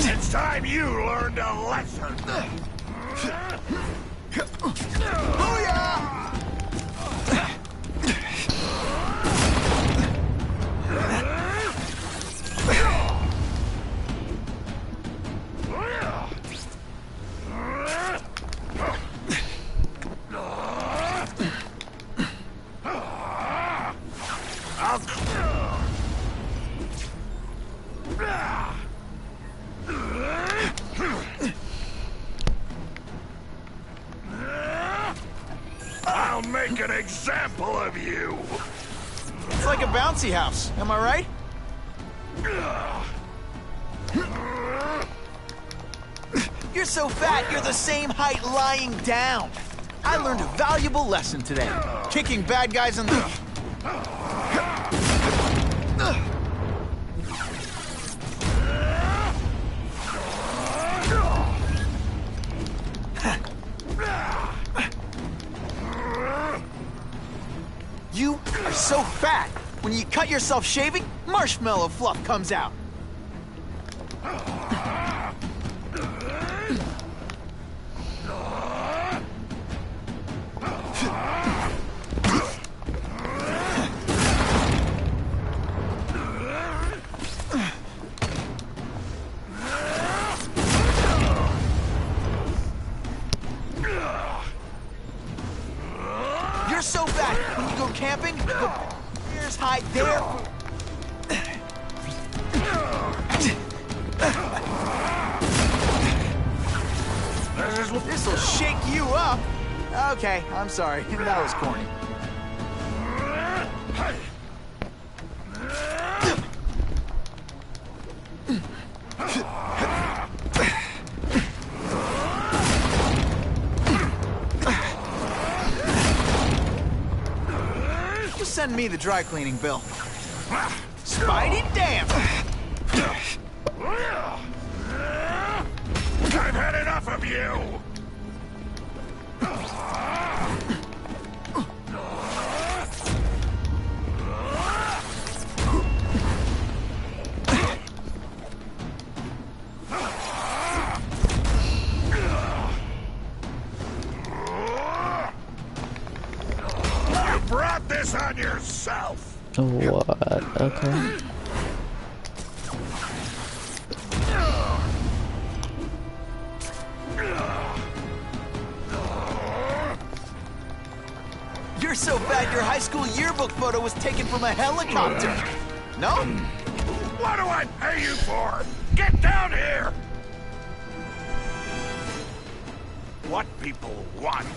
Speaker 4: It's time you learned a lesson.
Speaker 3: Booyah!
Speaker 4: I'll make an example of you.
Speaker 3: It's like a bouncy house, am I right? You're so fat, you're the same height lying down. I learned a valuable lesson today. Kicking bad guys in the... You are so fat. When you cut yourself shaving, marshmallow fluff comes out. You're so fat, when you go camping, the bears hide there. This'll shake you up. Okay, I'm sorry. That was corny. Just send me the dry cleaning bill. Spidey damn!
Speaker 4: I've had enough of you! You brought this on yourself!
Speaker 1: What? Okay.
Speaker 3: You're so fat your high school yearbook photo was taken from a helicopter. No?
Speaker 4: What do I pay you for? Get down here! What people want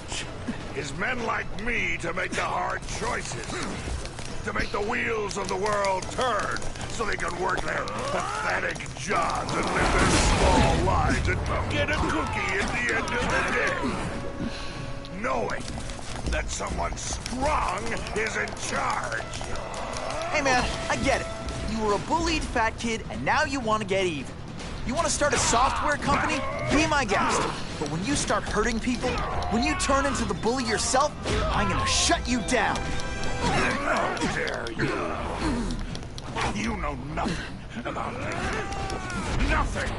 Speaker 4: is men like me to make the hard choices. To make the wheels of the world turn so they can work their pathetic jobs and live their small lives and get a cookie at the end of the day. Knowing that someone strong is in charge.
Speaker 3: Hey man, I get it. You were a bullied fat kid and now you want to get even. You want to start a software company? Be my guest. But when you start hurting people, when you turn into the bully yourself, I'm gonna shut you down.
Speaker 4: How dare you? You know nothing about me. Nothing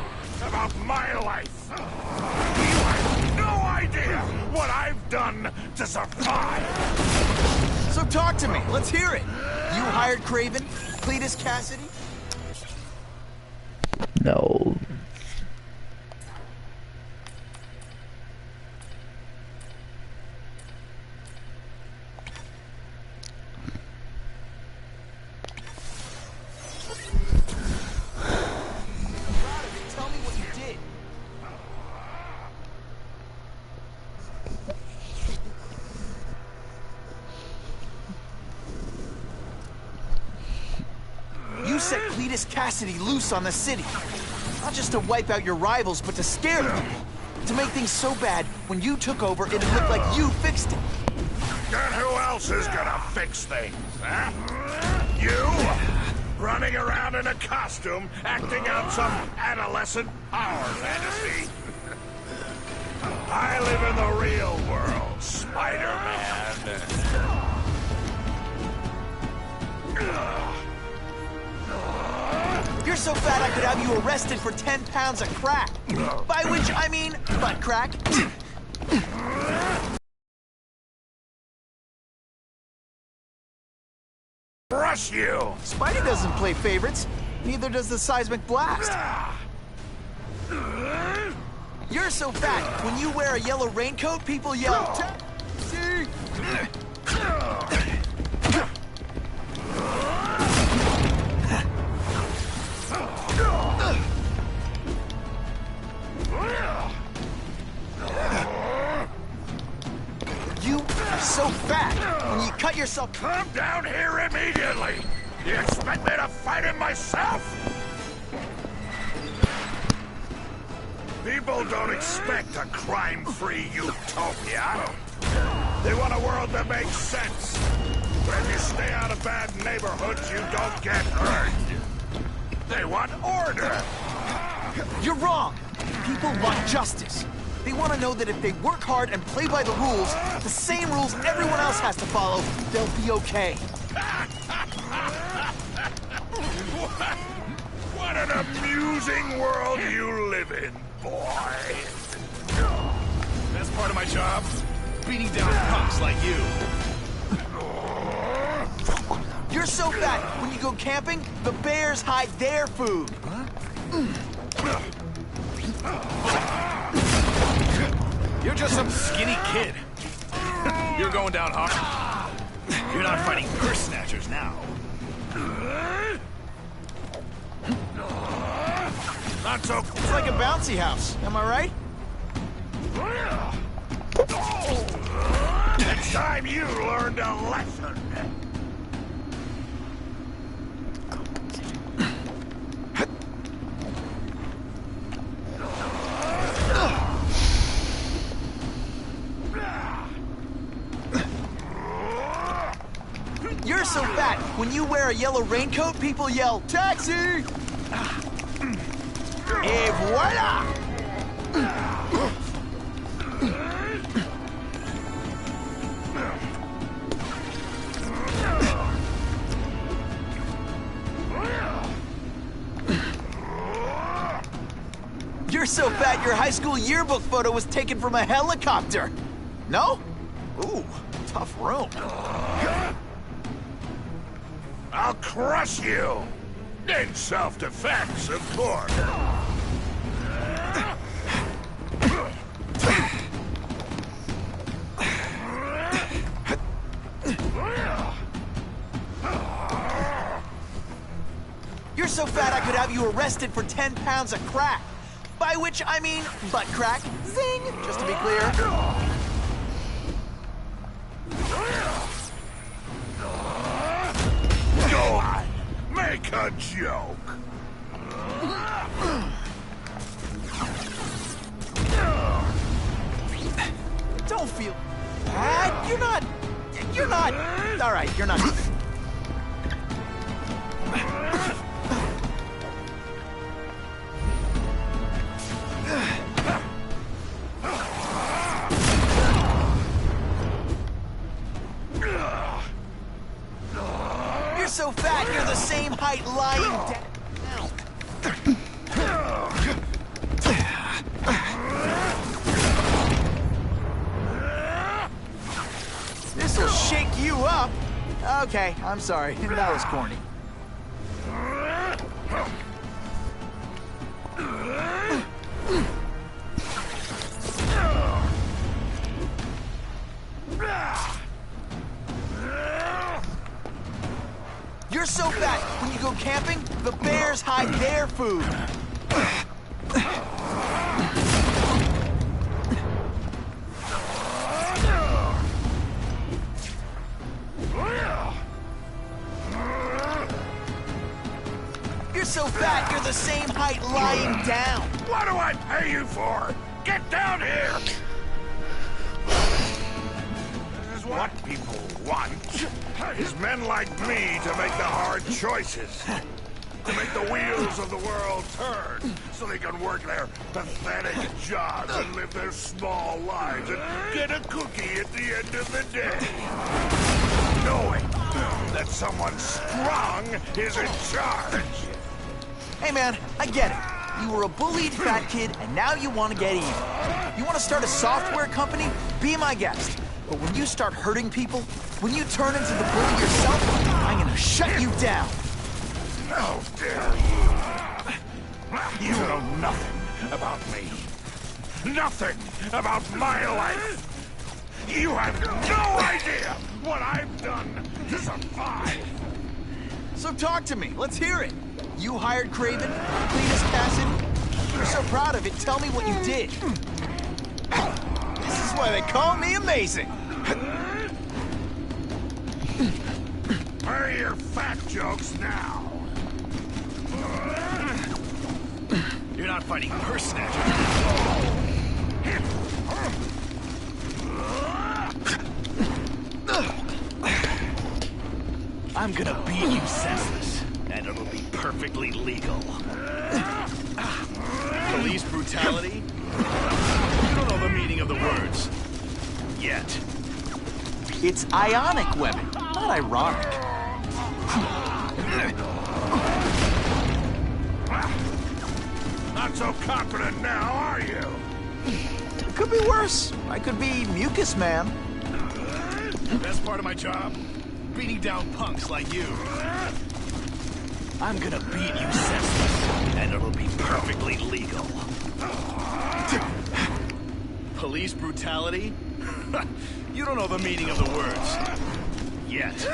Speaker 4: about my life. You have no idea what I've done to survive.
Speaker 3: So talk to me. Let's hear it. You hired Craven, Cletus Cassidy?
Speaker 1: No.
Speaker 3: Tell me what you did. Titus Cassidy loose on the city. Not just to wipe out your rivals, but to scare them. To make things so bad, when you took over, it'd look like you fixed it.
Speaker 4: And who else is gonna fix things, huh? You? Running around in a costume, acting out some adolescent power fantasy. I live in the real world, Spider-Man.
Speaker 3: You're so fat I could have you arrested for 10 pounds of crack. By which I mean butt crack.
Speaker 4: Crush you!
Speaker 3: Spidey doesn't play favorites. Neither does the seismic blast. You're so fat, when you wear a yellow raincoat, people yell, "Taxi!" You are so fat, when you cut yourself...
Speaker 4: Come down here immediately! You expect me to fight him myself? People don't expect a crime-free utopia. They want a world that makes sense. Where if you stay out of bad neighborhoods, you don't get hurt. They want order.
Speaker 3: You're wrong. People want justice. They want to know that if they work hard and play by the rules, the same rules everyone else has to follow, they'll be okay.
Speaker 4: What an amusing world you live in, boy.
Speaker 12: Best part of my job? Beating down punks like you.
Speaker 3: You're so fat, when you go camping, the bears hide their food.
Speaker 12: You're just some skinny kid. You're going down hard. You're not fighting purse snatchers now.
Speaker 4: Not so...
Speaker 3: It's like a bouncy house, am I right?
Speaker 4: Next time you learned a lesson.
Speaker 3: You're so fat, when you wear a yellow raincoat, people yell, "Taxi!" Et voila! You're so fat your high school yearbook photo was taken from a helicopter. No? Ooh, tough room.
Speaker 4: I'll crush you! In self-defense, of course.
Speaker 3: You're so fat I could have you arrested for 10 pounds of crack. By which I mean butt crack. Zing! Just to be clear.
Speaker 4: Go on! Make a joke!
Speaker 3: Don't feel bad. You're not... All right, you're not... You're so fat, you're the same height lying down. This'll shake you up. Okay, I'm sorry. That was corny. You're so fat, when you go camping, the bears hide their food. You're fat you're the same height lying down.
Speaker 4: What do I pay you for? Get down here! This is what people want. Is men like me to make the hard choices. To make the wheels of the world turn so they can work their pathetic jobs and live their small lives and get a cookie at the end of the day. Knowing that someone strong is in charge.
Speaker 3: Hey man, I get it. You were a bullied fat kid and now you want to get even. You want to start a software company? Be my guest. But when you start hurting people, when you turn into the bully yourself, I'm gonna shut you down.
Speaker 4: How dare you! You know nothing about me. Nothing about my life. You have no idea what I've done to survive.
Speaker 3: So talk to me. Let's hear it. You hired Craven, Cletus Cassidy. You're so proud of it. Tell me what you did. This is why they call me amazing.
Speaker 4: Where are your fat jokes now?
Speaker 14: You're not fighting purse snatchers. I'm gonna beat you senseless, and it'll be perfectly legal.
Speaker 12: Police brutality? You don't know the meaning of the words. Yet.
Speaker 3: It's ionic weapon, not ironic.
Speaker 4: Not so confident now, are you?
Speaker 3: Could be worse. I could be Mucus Man.
Speaker 12: Best part of my job? Beating down punks like you.
Speaker 14: I'm gonna beat you senseless, and it'll be perfectly legal.
Speaker 12: Police brutality? You don't know the meaning of the words. Yet.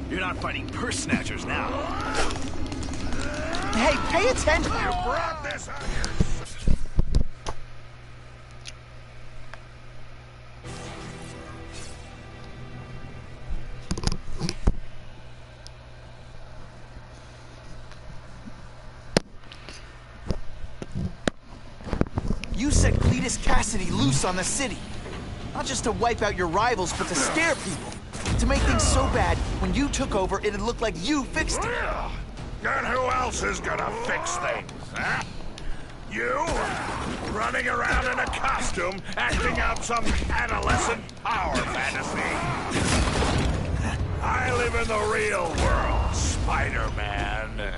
Speaker 14: You're not fighting purse snatchers now.
Speaker 3: Hey, pay attention!
Speaker 4: You brought this on yourself.
Speaker 3: You set Cletus Cassidy loose on the city. Not just to wipe out your rivals, but to scare people. To make things so bad, when you took over, it'd look like you fixed it.
Speaker 4: And who else is gonna fix things, huh? You? Running around in a costume, acting out some adolescent power fantasy. I live in the real world, Spider-Man.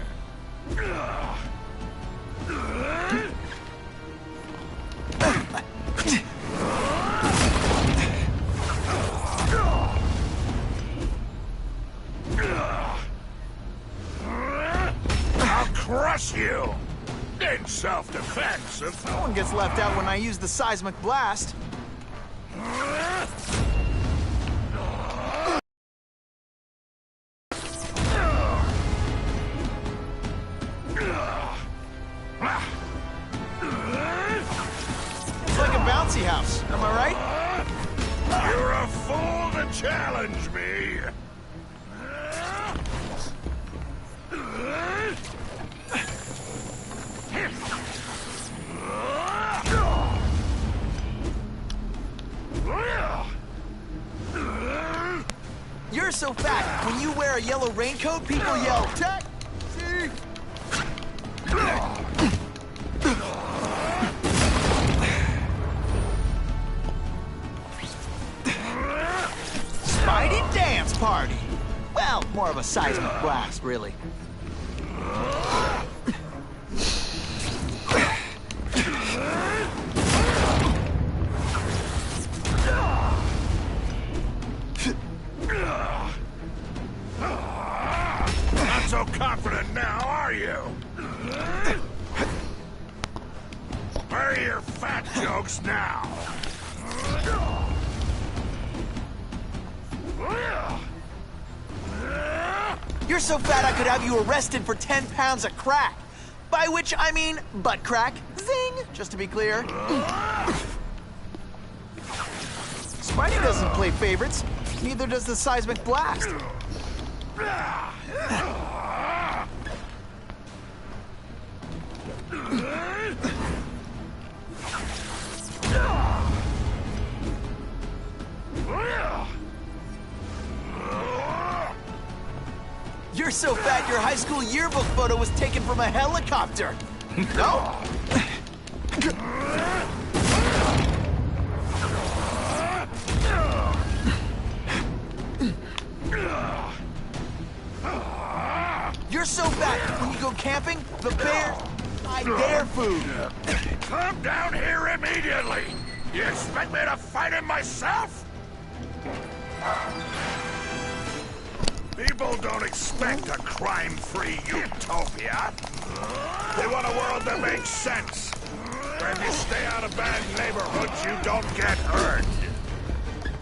Speaker 4: I'll crush you! In self-defense, if...
Speaker 3: No one gets left out when I use the seismic blast. It's like a bouncy house, am I right?
Speaker 4: You're a fool to challenge me!
Speaker 3: You're so fat, when you wear a yellow raincoat, people yell, "Taxi!" Spidey dance party! Well, more of a seismic blast, really.
Speaker 4: Not so confident now, are you? Where are your fat jokes now?
Speaker 3: You're so fat I could have you arrested for 10 pounds of crack. By which I mean butt crack. Zing! Just to be clear. Spidey doesn't play favorites. Neither does the seismic blast. You're so fat your high school yearbook photo was taken from a helicopter. No? You're so fat when you go camping, the bears hide their food.
Speaker 4: Come down here immediately! You expect me to fight him myself? People don't expect a crime-free utopia. They want a world that makes sense. Where if you stay out of bad neighborhoods, you don't get hurt.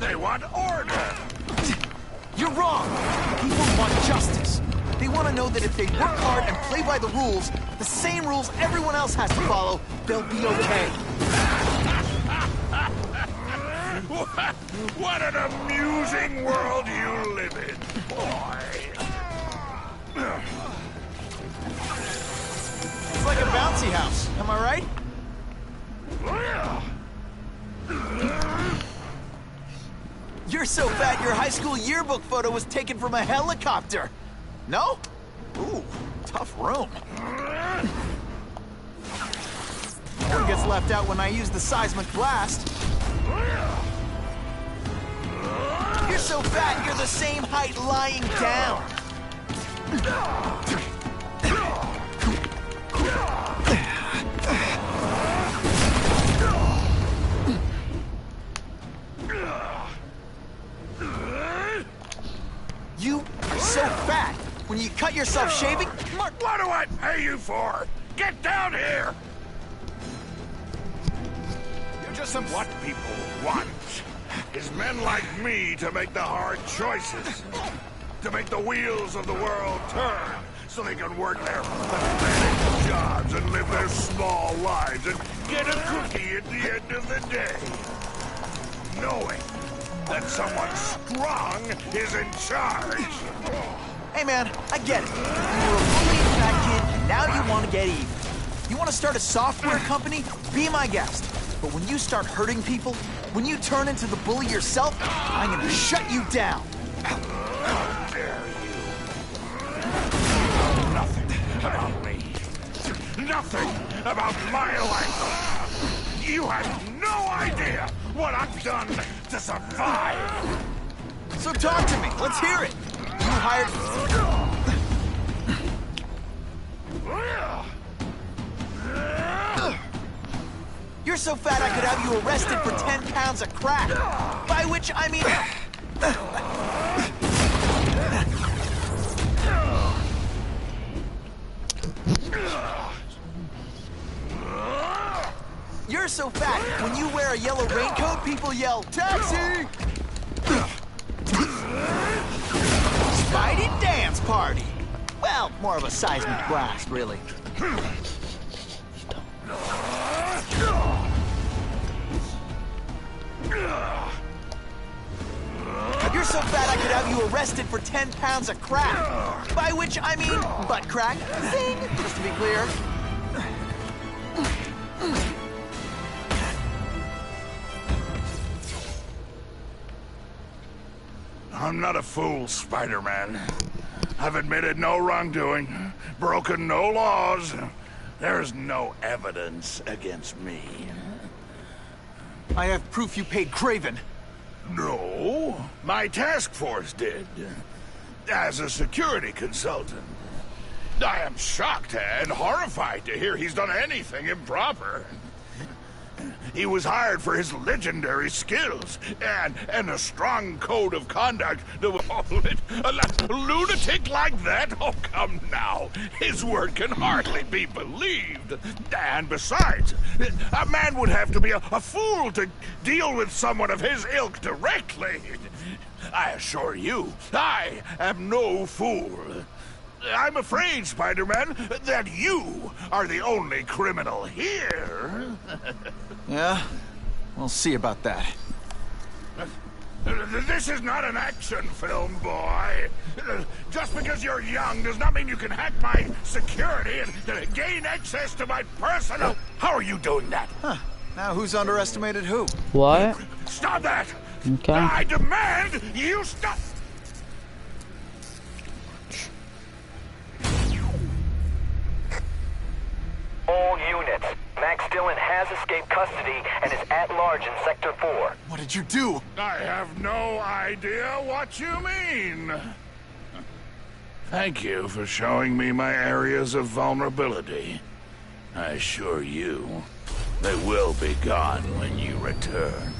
Speaker 4: They want order.
Speaker 3: You're wrong. People want justice. They want to know that if they work hard and play by the rules, the same rules everyone else has to follow, they'll be okay.
Speaker 4: What an amusing world you live in, boy.
Speaker 3: It's like a bouncy house, am I right? You're so fat your high school yearbook photo was taken from a helicopter. No? Ooh, tough room. No one gets left out when I use the seismic blast. You're so fat, you're the same height lying down. You are so fat. When you cut yourself shaving,
Speaker 4: What do I pay you for? Get down here!
Speaker 3: you're just some...
Speaker 4: What people want is men like me to make the hard choices. To make the wheels of the world turn so they can work their pathetic jobs and live their small lives and get a cookie at the end of the day. Knowing that someone strong is in charge.
Speaker 3: Hey man, I get it. You were a bullied fat kid, and now you want to get even. You want to start a software company? Be my guest. But when you start hurting people, when you turn into the bully yourself, I'm gonna shut you down.
Speaker 4: How dare you? Nothing about me. Nothing about my life. You have no idea what I've done to survive.
Speaker 3: So talk to me. Let's hear it. You hired... You're so fat I could have you arrested for 10 pounds of crack. By which I mean... You're so fat, when you wear a yellow raincoat, people yell, "Taxi!" Spidey dance party. Well, more of a seismic blast, really. You're so fat I could have you arrested for 10 pounds of crack. By which I mean butt crack. Zing! Just to be clear.
Speaker 4: I'm not a fool, Spider-Man. I've admitted no wrongdoing, broken no laws. There's no evidence against me.
Speaker 3: I have proof you paid Craven.
Speaker 4: No, my task force did. As a security consultant. I am shocked and horrified to hear he's done anything improper. He was hired for his legendary skills and a strong code of conduct. A lunatic like that? Oh, come now. His word can hardly be believed. And besides, a man would have to be a fool to deal with someone of his ilk directly. I assure you, I am no fool. I'm afraid, Spider-Man, that you are the only criminal here.
Speaker 3: Yeah? We'll see about that.
Speaker 4: This is not an action film, boy. Just because you're young does not mean you can hack my security and gain access to my personal... How are you doing that?
Speaker 3: Huh. Now who's underestimated who?
Speaker 1: What?
Speaker 4: Stop that!
Speaker 1: Okay.
Speaker 4: I demand you stop...
Speaker 10: All units. Max Dillon has escaped custody and is at large in Sector 4.
Speaker 2: What did you do?
Speaker 4: I have no idea what you mean. Thank you for showing me my areas of vulnerability. I assure you, they will be gone when you return.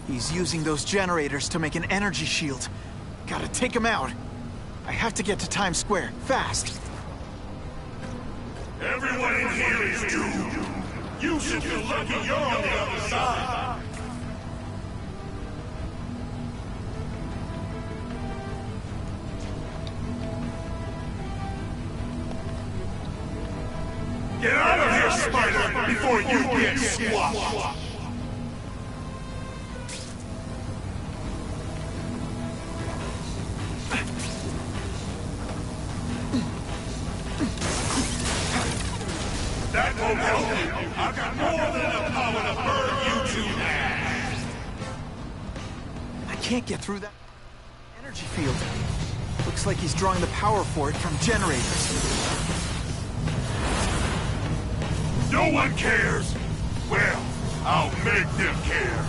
Speaker 2: He's using those generators to make an energy shield. Gotta take him out. I have to get to Times Square, fast.
Speaker 4: Everyone in here is doomed. You should feel lucky you're on the other side. Get out of here, Spider, before you get squashed. That won't help you. I've got more than enough power to burn you to ash.
Speaker 2: I can't get through that energy field. Looks like he's drawing the power for it from generators.
Speaker 4: No one cares. Well, I'll make them care.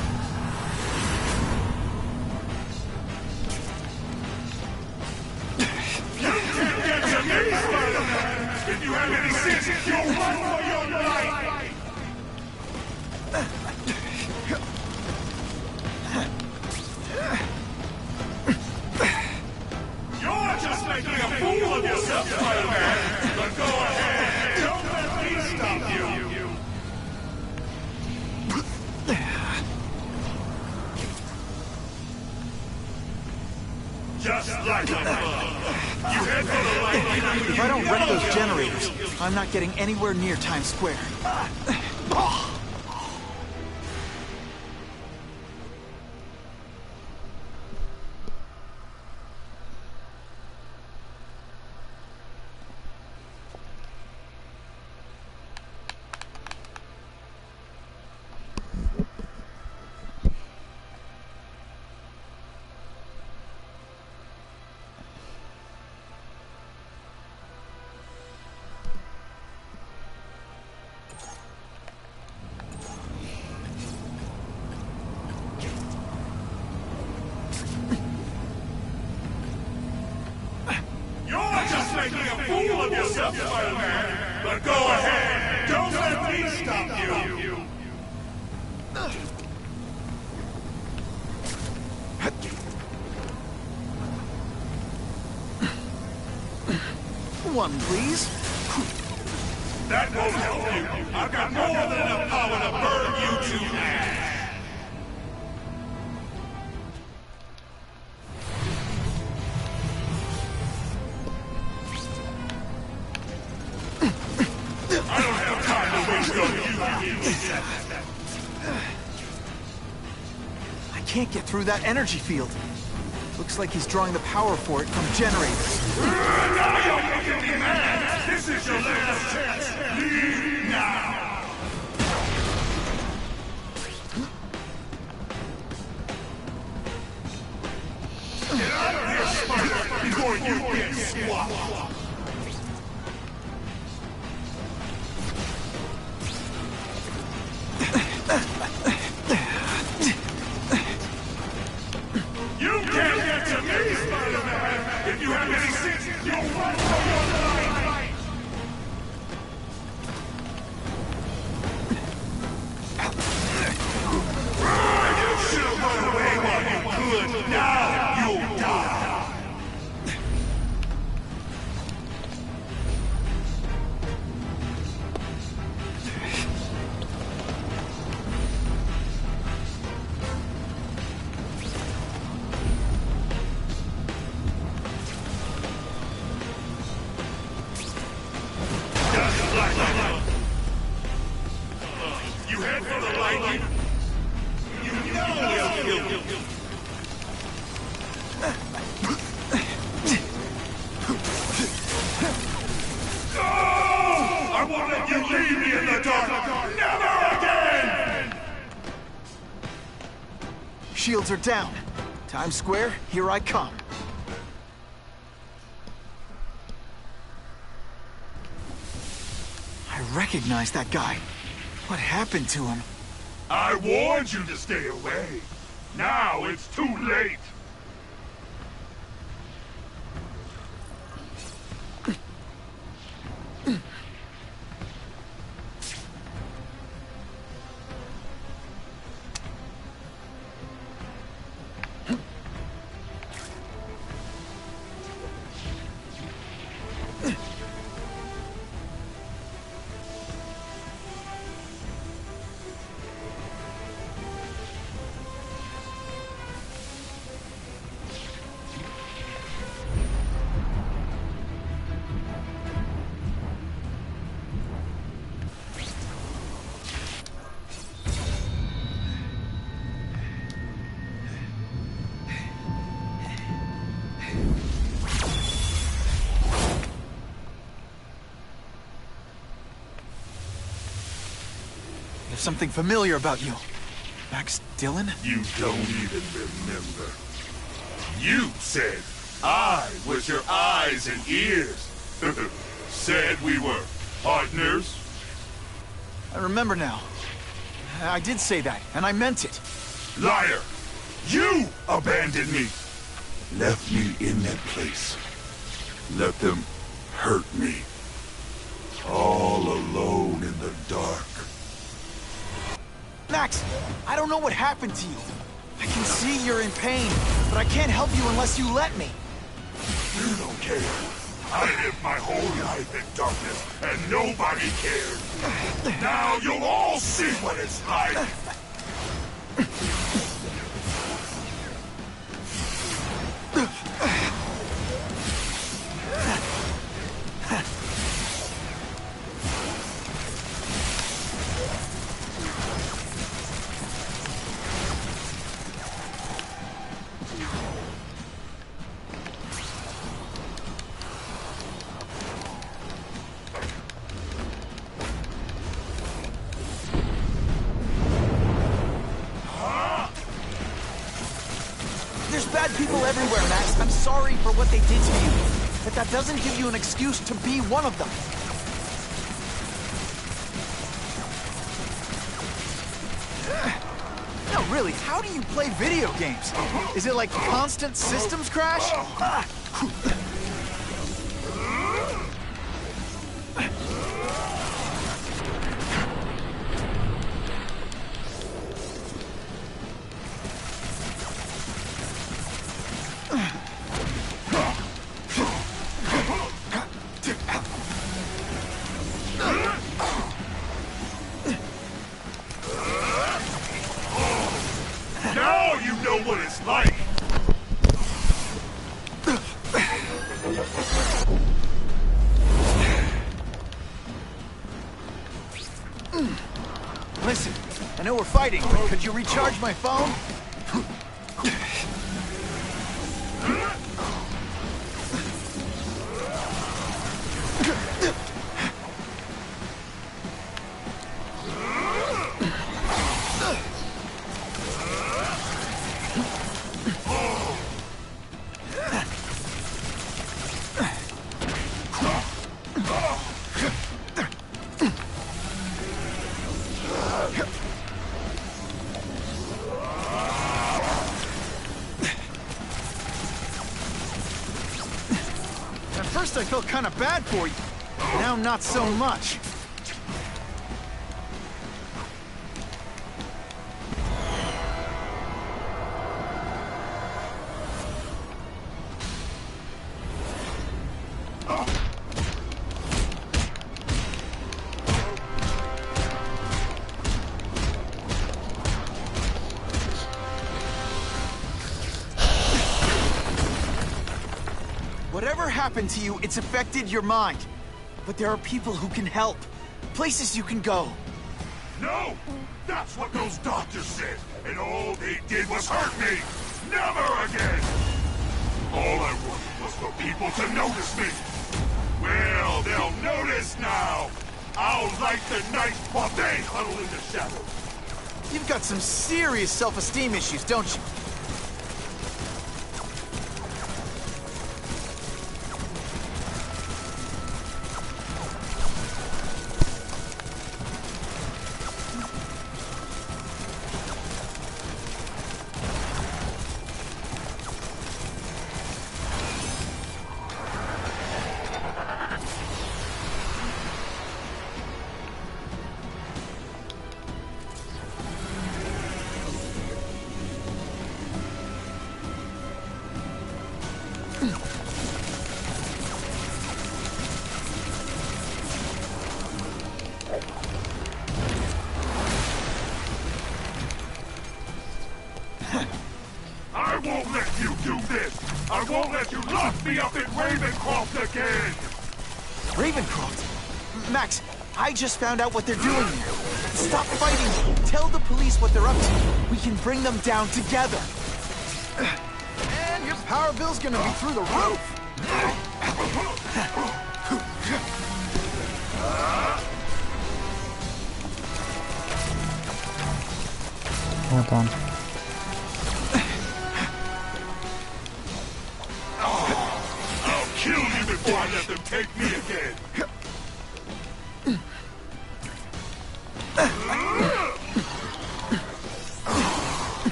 Speaker 4: You can't get to me, Spider-Man! If you have any sense, you'll run for your life! You're just making a fool of yourself, Spider-Man! But go ahead! Don't let me stop you! Just like a bug. You head for the light.
Speaker 2: If I don't wreck those generators, I'm not getting anywhere near Times Square.
Speaker 4: Making a fool of yourself, Spider-Man. But go ahead. Don't let me stop you.
Speaker 2: One, please.
Speaker 4: That won't help you. I've got more than enough power to burn you to ash. I don't have time to waste on you.
Speaker 2: I can't get through that energy field. Looks like he's drawing the power for it from generators.
Speaker 4: Now you're making me mad! This is your last chance! Leave now! Get out of here, Spider, before you get squashed!
Speaker 3: shields are down. Times Square, here I come. I recognize that guy. What happened to him?
Speaker 4: I warned you to stay away. Now it's too late.
Speaker 3: There's something familiar about you. Max Dillon?
Speaker 4: You don't even remember. You said I was your eyes and ears. Said we were partners.
Speaker 3: I remember now. I did say that, and I meant it.
Speaker 4: Liar! You abandoned me! Left me in that place. Let them hurt me. All alone in the dark.
Speaker 3: Max, I don't know what happened to you. I can see you're in pain, but I can't help you unless you let me.
Speaker 4: You don't care. I lived my whole life in darkness, and nobody cared. Now you'll all see what it's like.
Speaker 3: There's bad people everywhere, Max. I'm sorry for what they did to you. But that doesn't give you an excuse to be one of them. No, really, how do you play video games? Is it like constant systems crash?
Speaker 4: Now you know what it's like!
Speaker 3: Listen, I know we're fighting, but could you recharge my phone? At first I felt kind of bad for you. Now not so much. Whatever happened to you, it's affected your mind. But there are people who can help. Places you can go.
Speaker 4: No! That's what those doctors said, and all they did was hurt me! Never again! All I wanted was for people to notice me! Well, they'll notice now! I'll light the night while they huddle in the shadows!
Speaker 3: You've got some serious self-esteem issues, don't you?
Speaker 4: let you lock me up in Ravencroft again!
Speaker 3: Ravencroft? Max, I just found out what they're doing here. Stop fighting! Tell the police what they're up to. We can bring them down together.
Speaker 13: And your power bill's gonna be through the roof!
Speaker 1: Hold on.
Speaker 4: I'll kill you before I let them take me again!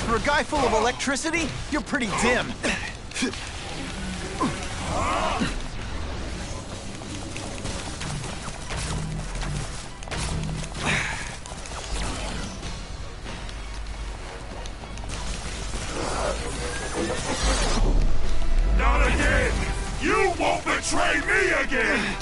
Speaker 3: For a guy full of electricity, you're pretty dim.
Speaker 4: Not again! You won't betray me again!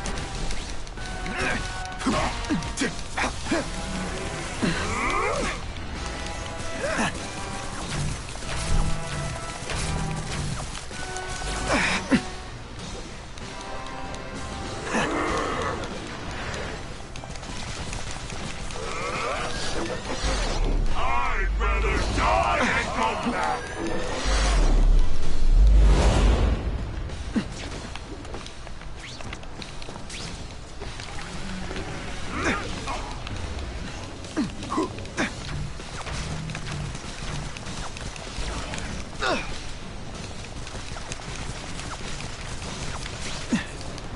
Speaker 4: I'd rather die than go back!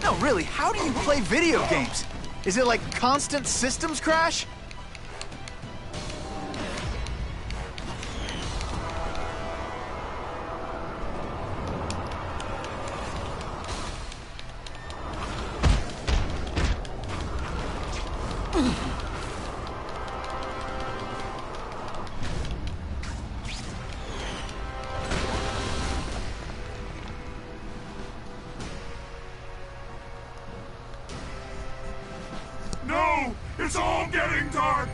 Speaker 3: No, really, how do you play video games? Is it like constant systems crash?
Speaker 4: No! It's all getting dark!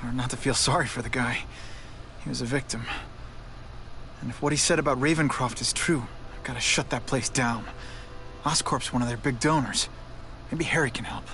Speaker 3: Hard not to feel sorry for the guy. He was a victim. And if what he said about Ravencroft is true, I've got to shut that place down. Oscorp's one of their big donors. Maybe Harry can help.